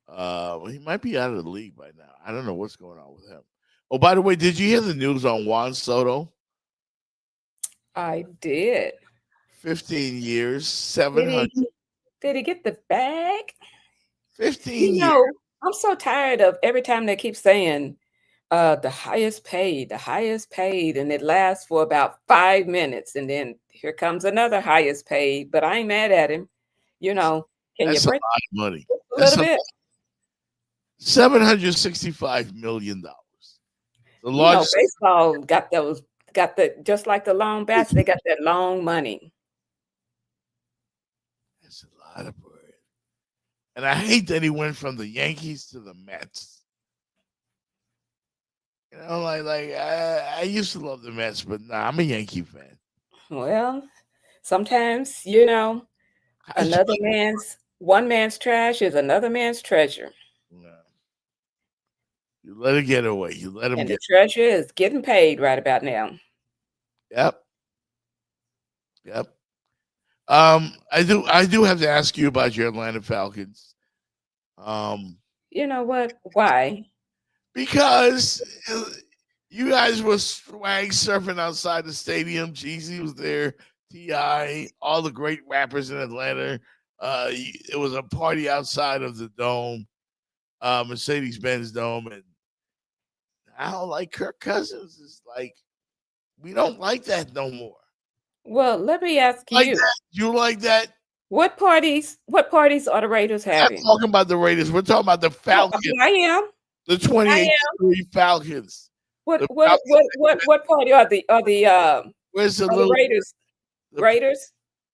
He might be out of the league by now. I don't know what's going on with him. Oh, by the way, did you hear the news on Juan Soto? I did. 15 years, 700. Did he get the bag? 15 years. I'm so tired of every time they keep saying the highest paid, and it lasts for about 5 minutes, and then here comes another highest paid. But I ain't mad at him. Can That's you break a lot of money? a little bit? $765 million. The largest. Baseball got just like the long bats, they got that long money. That's a lot of bread. And I hate that he went from the Yankees to the Mets. I used to love the Mets, but nah, I'm a Yankee fan. Well, sometimes, one man's trash is another man's treasure. No. You let it get away. You let him And get. the treasure is getting paid right about now. Yep. I do have to ask you about your Atlanta Falcons. You know what? Why? Because you guys were swag surfing outside the stadium. Jeezy was there. T.I., all the great rappers in Atlanta. It was a party outside of the dome, Mercedes-Benz Dome, and I don't like Kirk Cousins. It's like we don't like that no more. Well, let me ask you. You like that? What parties are the Raiders having? I'm not talking about the Raiders. We're talking about the Falcons. I am. The 2023 Falcons. What party are the where's the little Raiders? Raiders?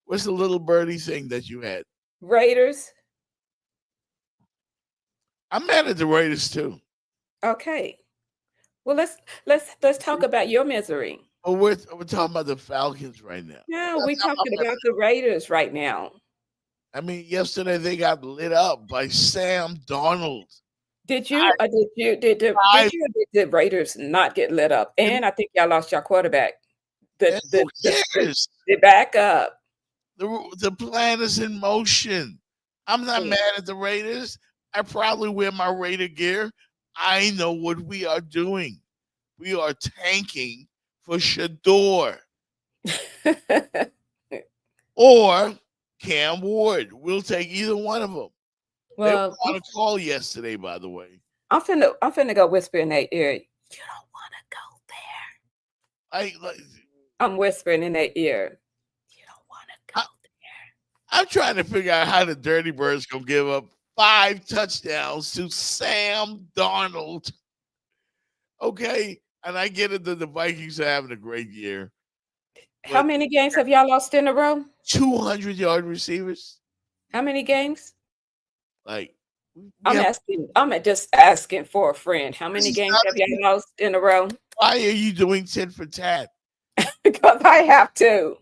What's the little birdie thing that you had? Raiders. I'm mad at the Raiders too. Okay. Well, let's talk about your misery. Oh, we're talking about the Falcons right now. No, we're talking about the Raiders right now. I mean, yesterday they got lit up by Sam Darnold. Did the Raiders not get lit up? And I think y'all lost your quarterback. The backup. The plan is in motion. I'm not mad at the Raiders. I probably wear my Raider gear. I know what we are doing. We are tanking for Shador or Cam Ward. We'll take either one of them. Well, they were on a call yesterday, by the way. I'm finna go whisper in their ear. You don't want to go there. I'm whispering in their ear. You don't want to go there. I'm trying to figure out how the Dirty Birds gonna give up 5 touchdowns to Sam Darnold. Okay, and I get it that the Vikings are having a great year. How many games have y'all lost in a row? 200-yard receivers. How many games? Like I'm asking. I'm just asking for a friend. How many games have you lost in a row? Why are you doing tit for tat? Because I have to.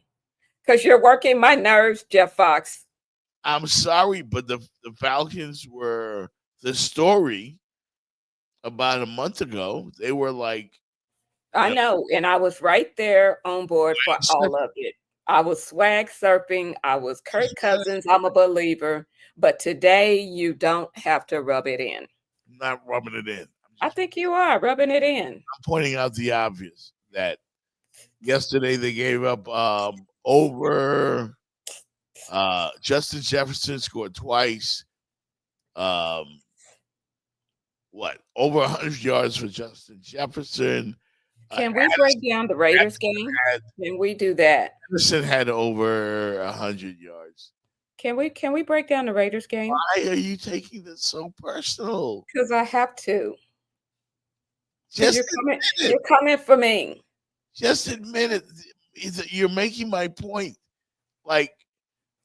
Because you're working my nerves, Jeff Fox. I'm sorry, but the Falcons were the story about a month ago. They were like, I know, and I was right there on board for all of it. I was swag surfing. I was Kirk Cousins. I'm a believer. But today, you don't have to rub it in. I'm not rubbing it in. I think you are rubbing it in. I'm pointing out the obvious that yesterday they gave up over Justin Jefferson scored twice. What? Over 100 yards for Justin Jefferson. Can we break down the Raiders game? Can we do that? Anderson had over 100 yards. Can we break down the Raiders game? Why are you taking this so personal? Because I have to. Just you're coming for me. Just admit it. You're making my point. Like,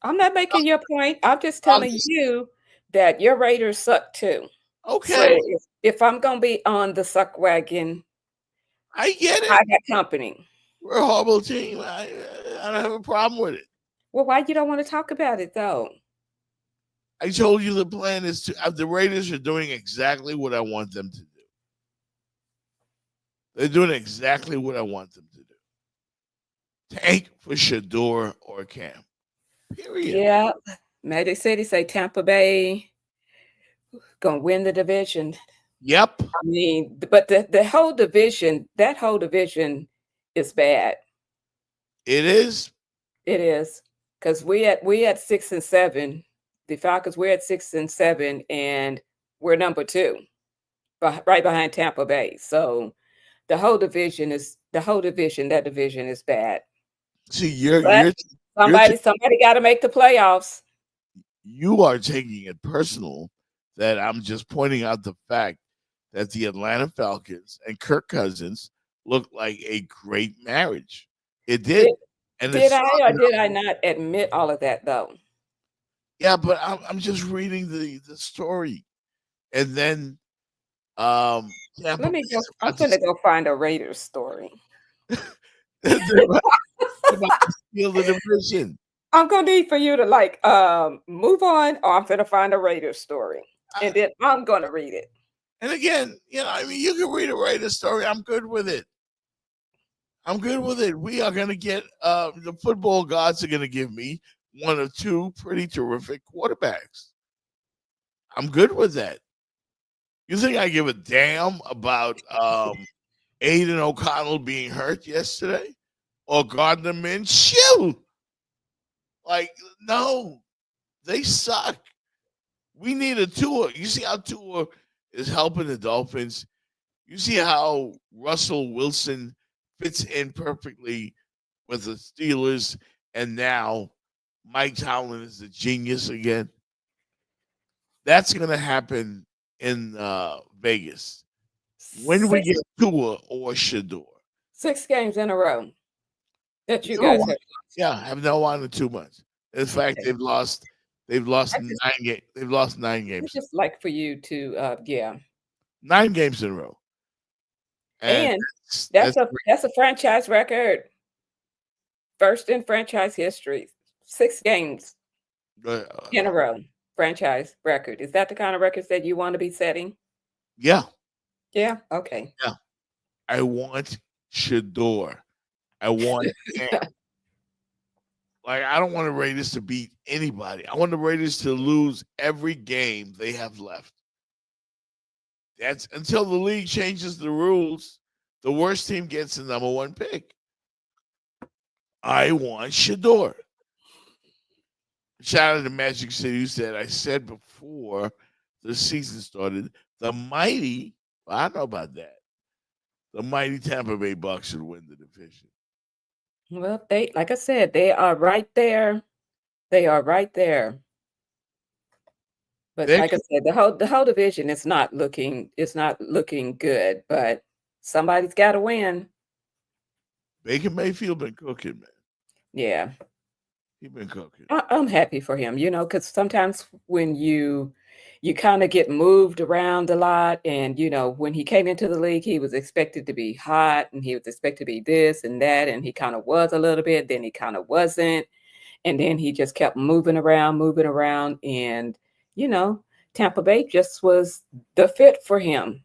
I'm not making your point. I'm just telling you that your Raiders suck too. Okay. So if I'm gonna be on the suck wagon, I get it. I got company. We're a horrible team. I don't have a problem with it. Well, why you don't want to talk about it though? I told you the plan is to. The Raiders are doing exactly what I want them to do. They're doing exactly what I want them to do. Tank for Shador or Cam. Period. Yeah. Magic City say Tampa Bay gonna win the division. Yep. I mean, but the whole division, that whole division is bad. It is. It is. Because we at 6 and 7. The Falcons, we're at 6 and 7, and we're number 2, right behind Tampa Bay. So that division is bad. See, somebody got to make the playoffs. You are taking it personal that I'm just pointing out the fact that the Atlanta Falcons and Kirk Cousins look like a great marriage. It did. Did I or did I not admit all of that though? Yeah, but I'm just reading the story, and then I'm gonna go find a Raiders story. They're about to steal the division. I'm gonna need for you to move on, or I'm gonna find a Raiders story, and then I'm gonna read it. And again, you can read a Raiders story. I'm good with it. We are going to get the football gods are going to give me one or two pretty terrific quarterbacks. I'm good with that. You think I give a damn about Aiden O'Connell being hurt yesterday or Gardner Minshew? Like, no, they suck. We need a Tua. You see how Tua is helping the Dolphins? You see how Russell Wilson fits in perfectly with the Steelers, and now Mike Tomlin is a genius again. That's going to happen in Vegas when we get Tua or Shador. 6 games in a row that you guys have. Yeah, have not won in 2 months. In fact, they've lost 9 games. They've lost 9 games. It's just like for you to 9 games in a row. And that's a franchise record. First in franchise history. 6 games in a row. Franchise record. Is that the kind of records that you want to be setting? Yeah. Yeah. Okay. Yeah. I want Shador. I want I don't want the Raiders to beat anybody. I want the Raiders to lose every game they have left. That's until the league changes the rules. The worst team gets the number 1 pick. I want Shador. Shout out to Magic City who said, I said before the season started, the mighty, I don't know about that. The mighty Tampa Bay Bucks should win the division. Well, like I said, they are right there. They are right there. But like I said, the whole division is not looking good, but somebody's got to win. Baker Mayfield been cooking, man. Yeah. He's been cooking. I'm happy for him, because sometimes when you you kind of get moved around a lot. And, when he came into the league, he was expected to be hot and he was expected to be this and that. And he kind of was a little bit, then he kind of wasn't. And then he just kept moving around. And, Tampa Bay just was the fit for him.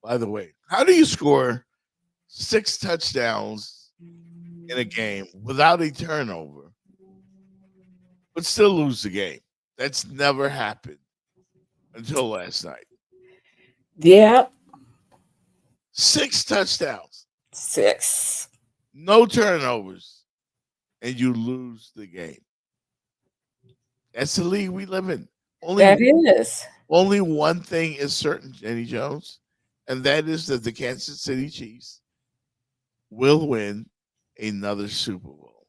By the way, how do you score 6 touchdowns in a game without a turnover, but still lose the game? That's never happened until last night. Yeah. 6 touchdowns. 6. No turnovers. And you lose the game. That's the league we live in. Only one thing is certain, Jenny Jones, and that is that the Kansas City Chiefs will win another Super Bowl,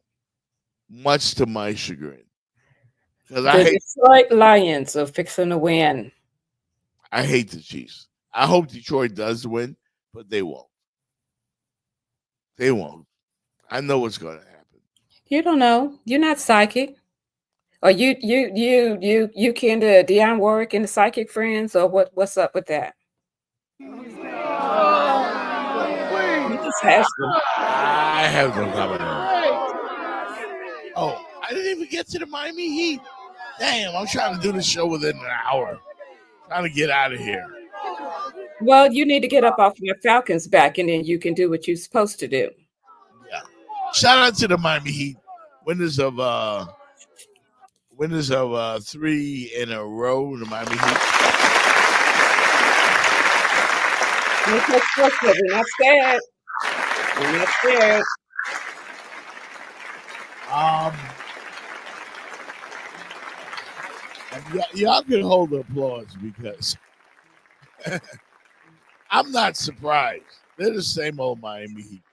much to my chagrin. The Detroit Lions are fixing to win. I hate the Chiefs. I hope Detroit does win, but they won't. They won't. I know what's going to happen. You don't know. You're not psychic. Or you kin to Dionne Warwick and the Psychic Friends, or what's up with that? I have no comment. Oh, I didn't even get to the Miami Heat. Damn, I'm trying to do the show within an hour. Trying to get out of here. Well, you need to get up off your Falcons back, and then you can do what you're supposed to do. Yeah. Shout out to the Miami Heat, winners of 3 in a row. The Miami Heat. We're not scared. We're not scared. Y'all can hold the applause because I'm not surprised. They're the same old Miami Heat.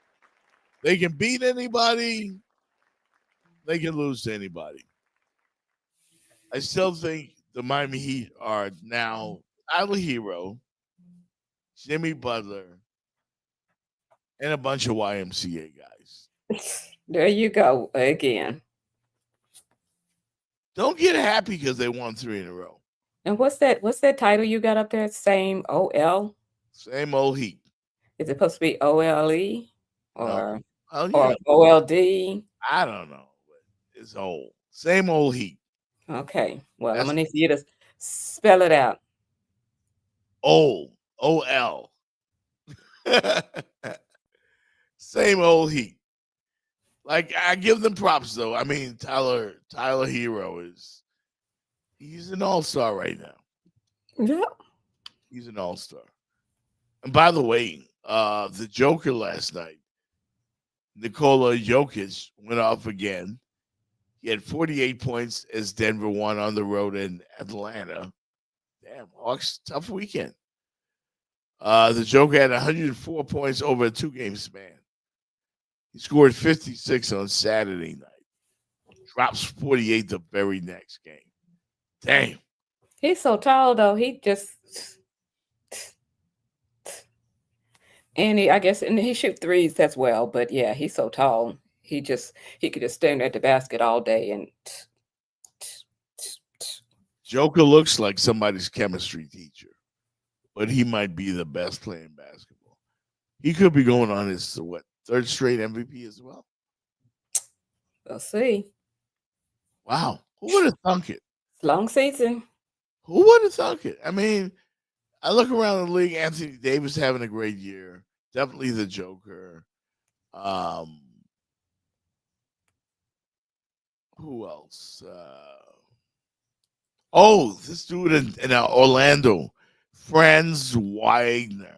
They can beat anybody. They can lose to anybody. I still think the Miami Heat are now Tyler Hero, Jimmy Butler, and a bunch of YMCA guys. There you go again. Don't get happy because they won 3 in a row. And what's that title you got up there? Same OL? Same old Heat. Is it supposed to be OLE or or OLD? I don't know. But it's old. Same old Heat. Okay. Well, I'm gonna need you to spell it out. OL. Same old Heat. Like, I give them props though. I mean, Tyler Hero he's an all-star right now. Yeah. He's an all-star. And by the way, the Joker last night, Nikola Jokic, went off again. He had 48 points as Denver won on the road in Atlanta. Damn, Hawks, tough weekend. The Joker had 104 points over a 2-game span. He scored 56 on Saturday night. Drops 48 the very next game. Damn. He's so tall though. He just and he shoot threes as well. But yeah, he's so tall. He could just stand at the basket all day and Joker looks like somebody's chemistry teacher, but he might be the best player in basketball. He could be going on his 3rd straight MVP as well. We'll see. Wow. Who would have thunk it? Long season. Who would have thunk it? I mean, I look around the league, Anthony Davis having a great year. Definitely the Joker. Who else? This dude in Orlando, Franz Wagner.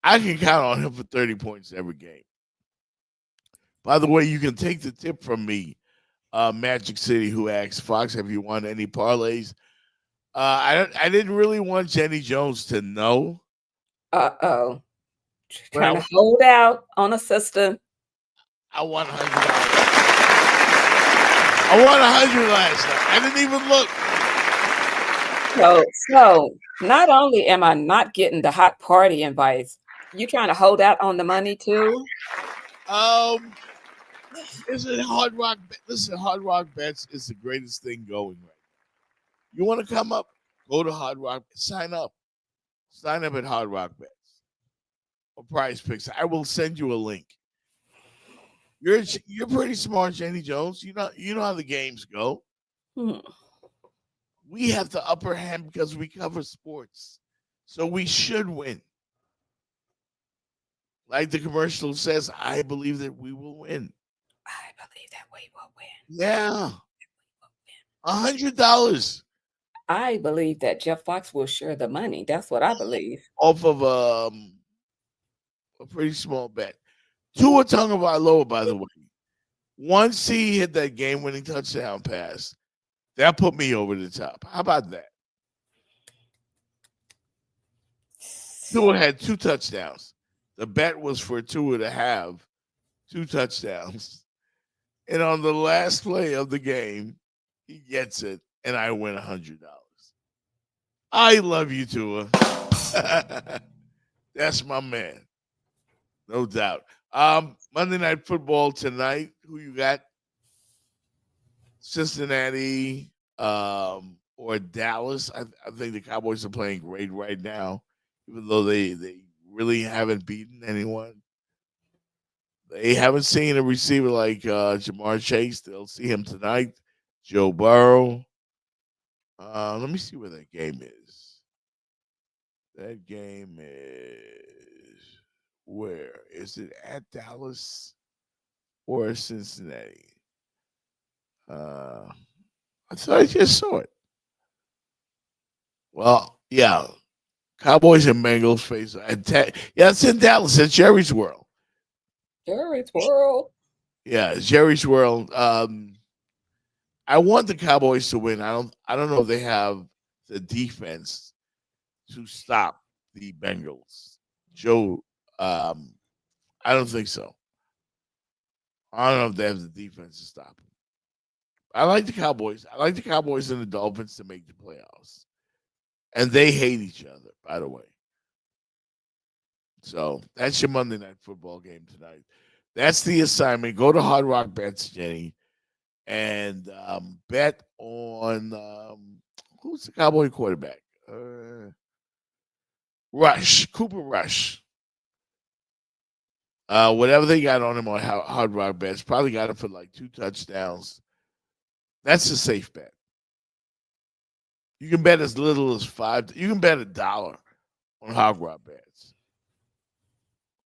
I can count on him for 30 points every game. By the way, you can take the tip from me, Magic City, who asked, Fox, have you won any parlays? I didn't really want Jenny Jones to know. Uh-oh. Trying to hold out on a sister. I won $100. I won $100 last night. I didn't even look. So not only am I not getting the hot party invites, you trying to hold out on the money too? Listen, Hard Rock. Listen, Hard Rock Bets is the greatest thing going right now. You want to come up? Go to Hard Rock. Sign up. Sign up at Hard Rock Bets or Prize Picks. I will send you a link. You're pretty smart, Jenny Jones. You know how the games go. We have the upper hand because we cover sports, so we should win. Like the commercial says, I believe that we will win. I believe that we will win. Yeah, $100 I believe that Jeff Fox will share the money. That's what I believe. off of a pretty small bet. Tua Tagovailoa, by the way, once he hit that game-winning touchdown pass, that put me over the top. How about that? Tua had 2 touchdowns. The bet was for Tua to have 2 touchdowns. And on the last play of the game, he gets it, and I win $100. I love you, Tua. That's my man. No doubt. Monday Night Football tonight. Who you got? Cincinnati or Dallas? I think the Cowboys are playing great right now, even though they really haven't beaten anyone. They haven't seen a receiver like Jamar Chase. They'll see him tonight. Joe Burrow. Let me see where that game is. That game is where? Is it at Dallas or Cincinnati? I thought I just saw it. Well, yeah. Cowboys and Bengals face. Yeah, it's in Dallas. It's Jerry's World. Jerry's World. Yeah, it's Jerry's World. I want the Cowboys to win. I don't know if they have the defense to stop the Bengals. Joe, I don't think so. I don't know if they have the defense to stop them. I like the Cowboys. I like the Cowboys and the Dolphins to make the playoffs. And they hate each other, by the way. So that's your Monday Night Football game tonight. That's the assignment. Go to Hard Rock Bets, Jenny, and bet on who's the Cowboy quarterback? Cooper Rush. Whatever they got on him on Hard Rock Bets, probably got him for like 2 touchdowns. That's a safe bet. You can bet as little as $5. You can bet $1 on Hard Rock Bets.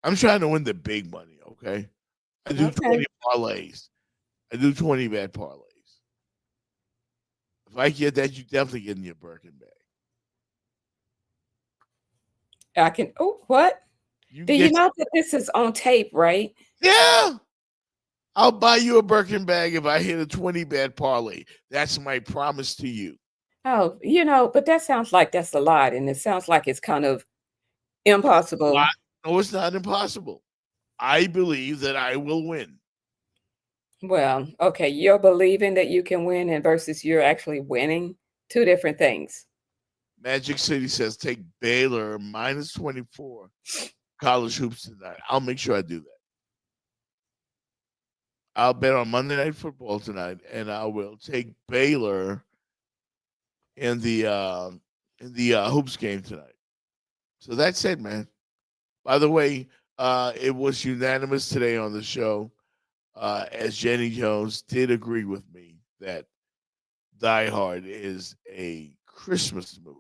I'm trying to win the big money, okay? I do 20 parlays. I do 20 bet parlays. If I get that, you definitely get in your Birkin bag. I can. Oh, what? Do you know that this is on tape, right? Yeah. I'll buy you a Birkin bag if I hit a 20 bet parlay. That's my promise to you. Oh, but that sounds like that's a lot, and it sounds like it's kind of impossible. No, it's not impossible. I believe that I will win. Well, okay, you're believing that you can win and versus you're actually winning. 2 different things. Magic City says take Baylor minus 24 college hoops tonight. I'll make sure I do that. I'll bet on Monday Night Football tonight, and I will take Baylor in the hoops game tonight. So that's it, man. By the way, it was unanimous today on the show, as Jenny Jones did agree with me that Die Hard is a Christmas movie.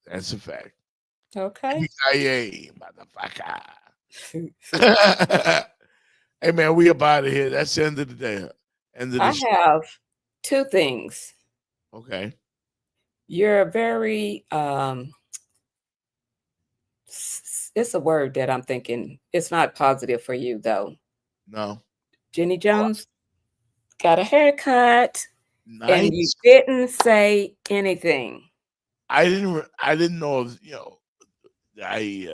That's a fact. Okay. Hey, motherfucker. Hey, man, we up out of here. That's the end of the day. I have 2 things. Okay. You're very it's a word that I'm thinking. It's not positive for you, though. No. Jenny Jones got a haircut. Nice. And you didn't say anything. I didn't know if, I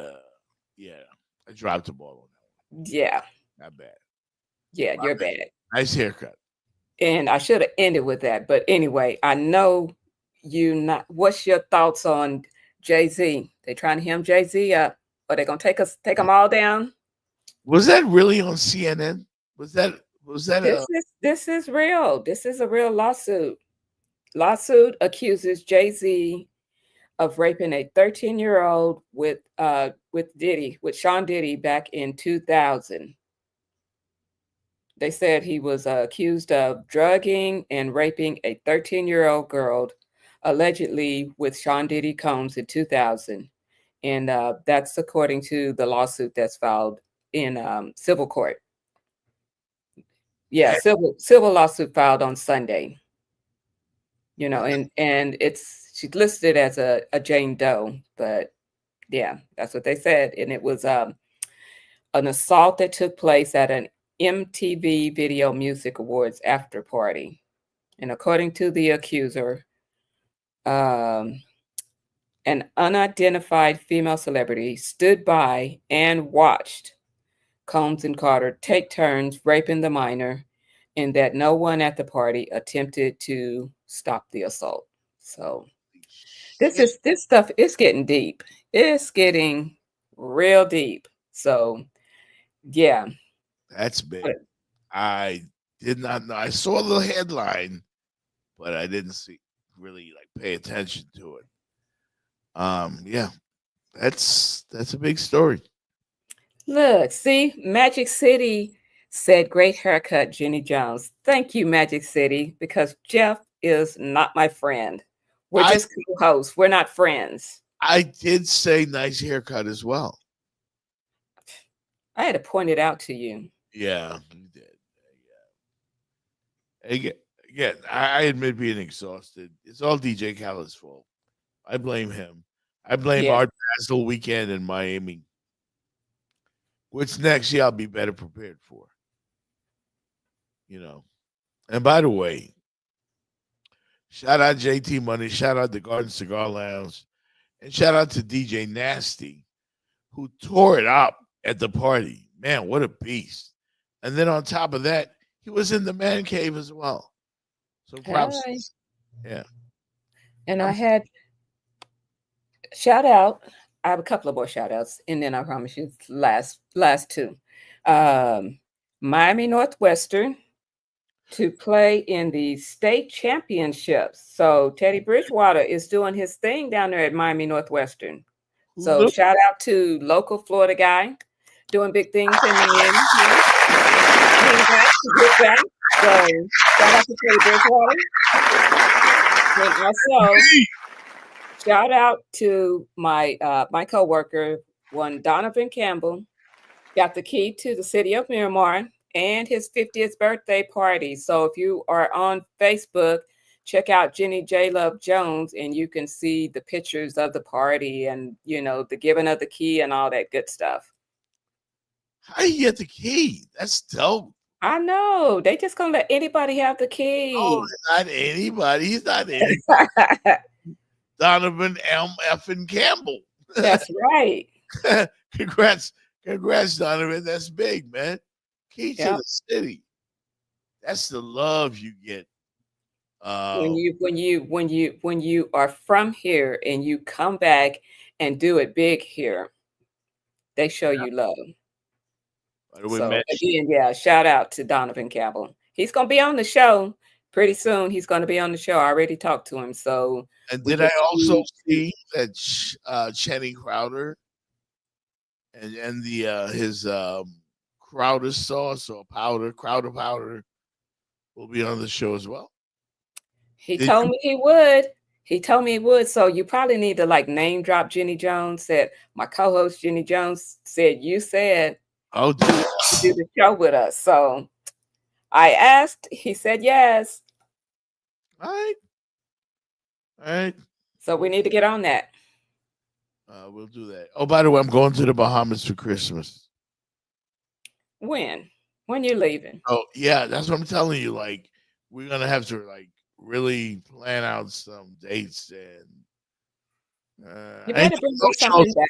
dropped the ball on that one. Yeah. Not bad. Yeah, you're bad. Nice haircut. And I should have ended with that. But anyway, I know what's your thoughts on Jay-Z? They trying to hem Jay-Z up. Are they gonna take them all down? Was that really on CNN? Was that This is real. This is a real lawsuit. Lawsuit accuses Jay-Z of raping a 13-year-old with Sean Diddy back in 2000. They said he was accused of drugging and raping a 13-year-old girl, allegedly with Sean Diddy Combs in 2000. And that's according to the lawsuit that's filed in civil court. Yeah, civil lawsuit filed on Sunday. You know, and she's listed as a Jane Doe, but yeah, that's what they said. And it was an assault that took place at an MTV Video Music Awards after party. And according to the accuser, an unidentified female celebrity stood by and watched Combs and Carter take turns raping the minor, and that no one at the party attempted to stop the assault. So this stuff is getting deep. It's getting real deep. So yeah. That's big. I did not know. I saw the headline, but I didn't really pay attention to it. Yeah, that's a big story. Look, see, Magic City said, "Great haircut, Jenny Jones." Thank you, Magic City, because Jeff is not my friend. We're just co-hosts. We're not friends. I did say nice haircut as well. I had to point it out to you. Yeah, you did. Yeah. Again, I admit being exhausted. It's all DJ Khaled's fault. I blame him. I blame Art Basel weekend in Miami. What's next year I'll be better prepared for. You know. And by the way, shout out JT Money, shout out the Garden Cigar Lounge, and shout out to DJ Nasty, who tore it up at the party. Man, what a beast. And then on top of that, he was in the man cave as well. So props. Yeah. And I had shout out. I have a couple of more shout outs, and then I promise you last two. Miami Northwestern to play in the state championships. So Teddy Bridgewater is doing his thing down there at Miami Northwestern. So shout out to local Florida guy doing big things in Miami. So shout out to Teddy Bridgewater. And also shout out to my my coworker, one Donovan Campbell, got the key to the city of Miramar and his 50th birthday party. So if you are on Facebook, check out Jenny J. Love Jones, and you can see the pictures of the party and, you know, the giving of the key and all that good stuff. How you get the key? That's dope. I know. They just gonna let anybody have the key. Oh, not anybody. He's not anybody. Donovan M. Effin Campbell. That's right. Congrats, Donovan. That's big, man. Key to the city. That's the love you get. When you are from here and you come back and do it big here, they show you love. So again, shout out to Donovan Campbell. He's gonna be on the show pretty soon. He's gonna be on the show. I already talked to him. So and did I also see that Channing Crowder and the his Crowder sauce or Crowder powder will be on the show as well? He told me he would. He told me he would. So you probably need to name drop Jenny Jones. That my co-host Jenny Jones said you said to do the show with us. So I asked. He said yes. All right. So we need to get on that. We'll do that. Oh, by the way, I'm going to the Bahamas for Christmas. When you leaving? Oh, yeah, that's what I'm telling you. We're gonna have to really plan out some dates and you better bring something back.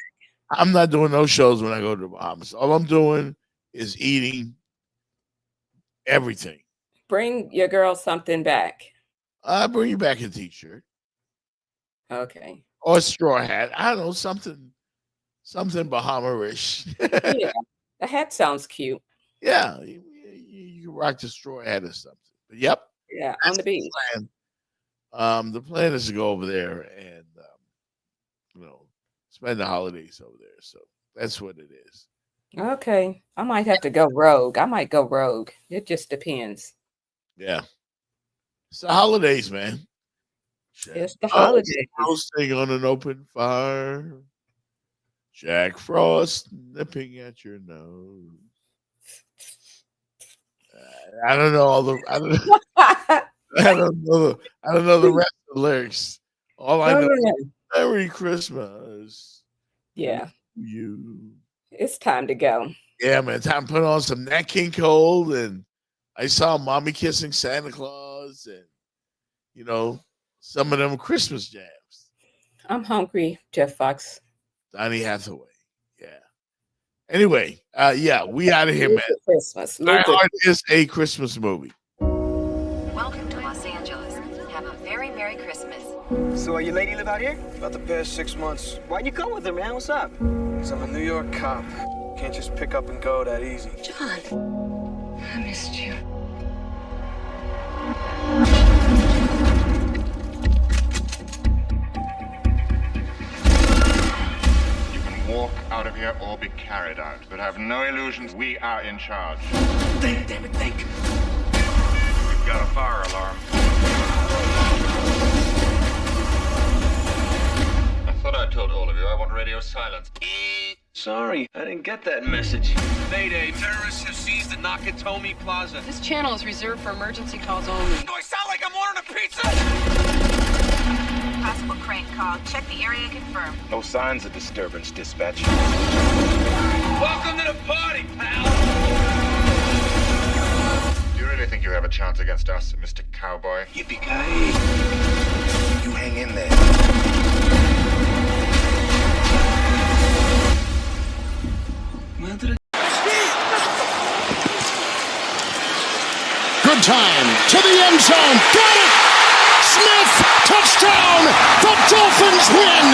I'm not doing no shows when I go to the Bahamas. All I'm doing is eating everything. Bring your girl something back. I'll bring you back a t-shirt. Okay. Or a straw hat. I don't know, something Bahama-ish. Yeah, the hat sounds cute. Yeah. Rock Destroy had us something. But yep. Yeah, on the beach. The plan is to go over there and spend the holidays over there. So that's what it is. Okay. I might have to go rogue. I might go rogue. It just depends. Yeah. It's the holidays, man. It's the holidays. Roasting on an open fire. Jack Frost nipping at your nose. I don't know I don't know the rest of the lyrics. All I know is Merry Christmas. Yeah. You. It's time to go. Yeah, man. Time to put on some Nat King Cole, and I saw Mommy Kissing Santa Claus, and some of them Christmas jams. I'm hungry, Jeff Fox. Donny Hathaway. Yeah. Anyway, we out of here, man. Christmas. Die Hard is a Christmas movie. Welcome to Los Angeles. Have a very Merry Christmas. So your lady live out here? About the past 6 months. Why'd you come with her, man? What's up? Because I'm a New York cop. Can't just pick up and go that easy. John, I missed you. You can walk out of here or be carried out, but have no illusions. We are in charge. Think, damn it, think. We've got a fire alarm. I thought I told all of you I want radio silence. Sorry, I didn't get that message. Mayday, terrorists have seized the Nakatomi Plaza. This channel is reserved for emergency calls only. Do I sound like I'm ordering a pizza? Possible crane call. Check the area, confirm. No signs of disturbance, dispatch. Welcome to the party, pal! Do you really think you have a chance against us, Mr. Cowboy? Yippee-ki-yay. You hang in there. Good time to the end zone. Got it! Smith, touchdown! The Dolphins win!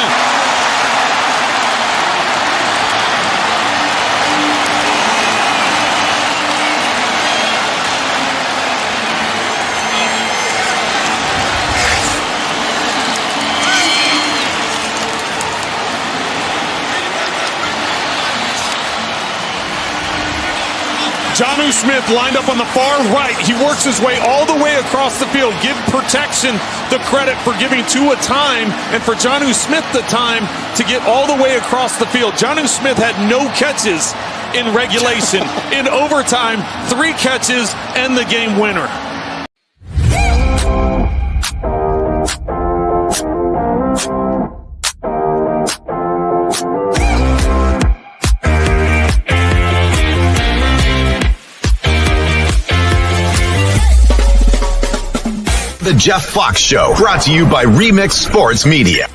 Jonnu Smith lined up on the far right. He works his way all the way across the field. Give protection the credit for giving Tua time and for Jonnu Smith the time to get all the way across the field. Jonnu Smith had no catches in regulation. In overtime, 3 catches and the game winner. The Jeff Fox Show, brought to you by Remix Sports Media.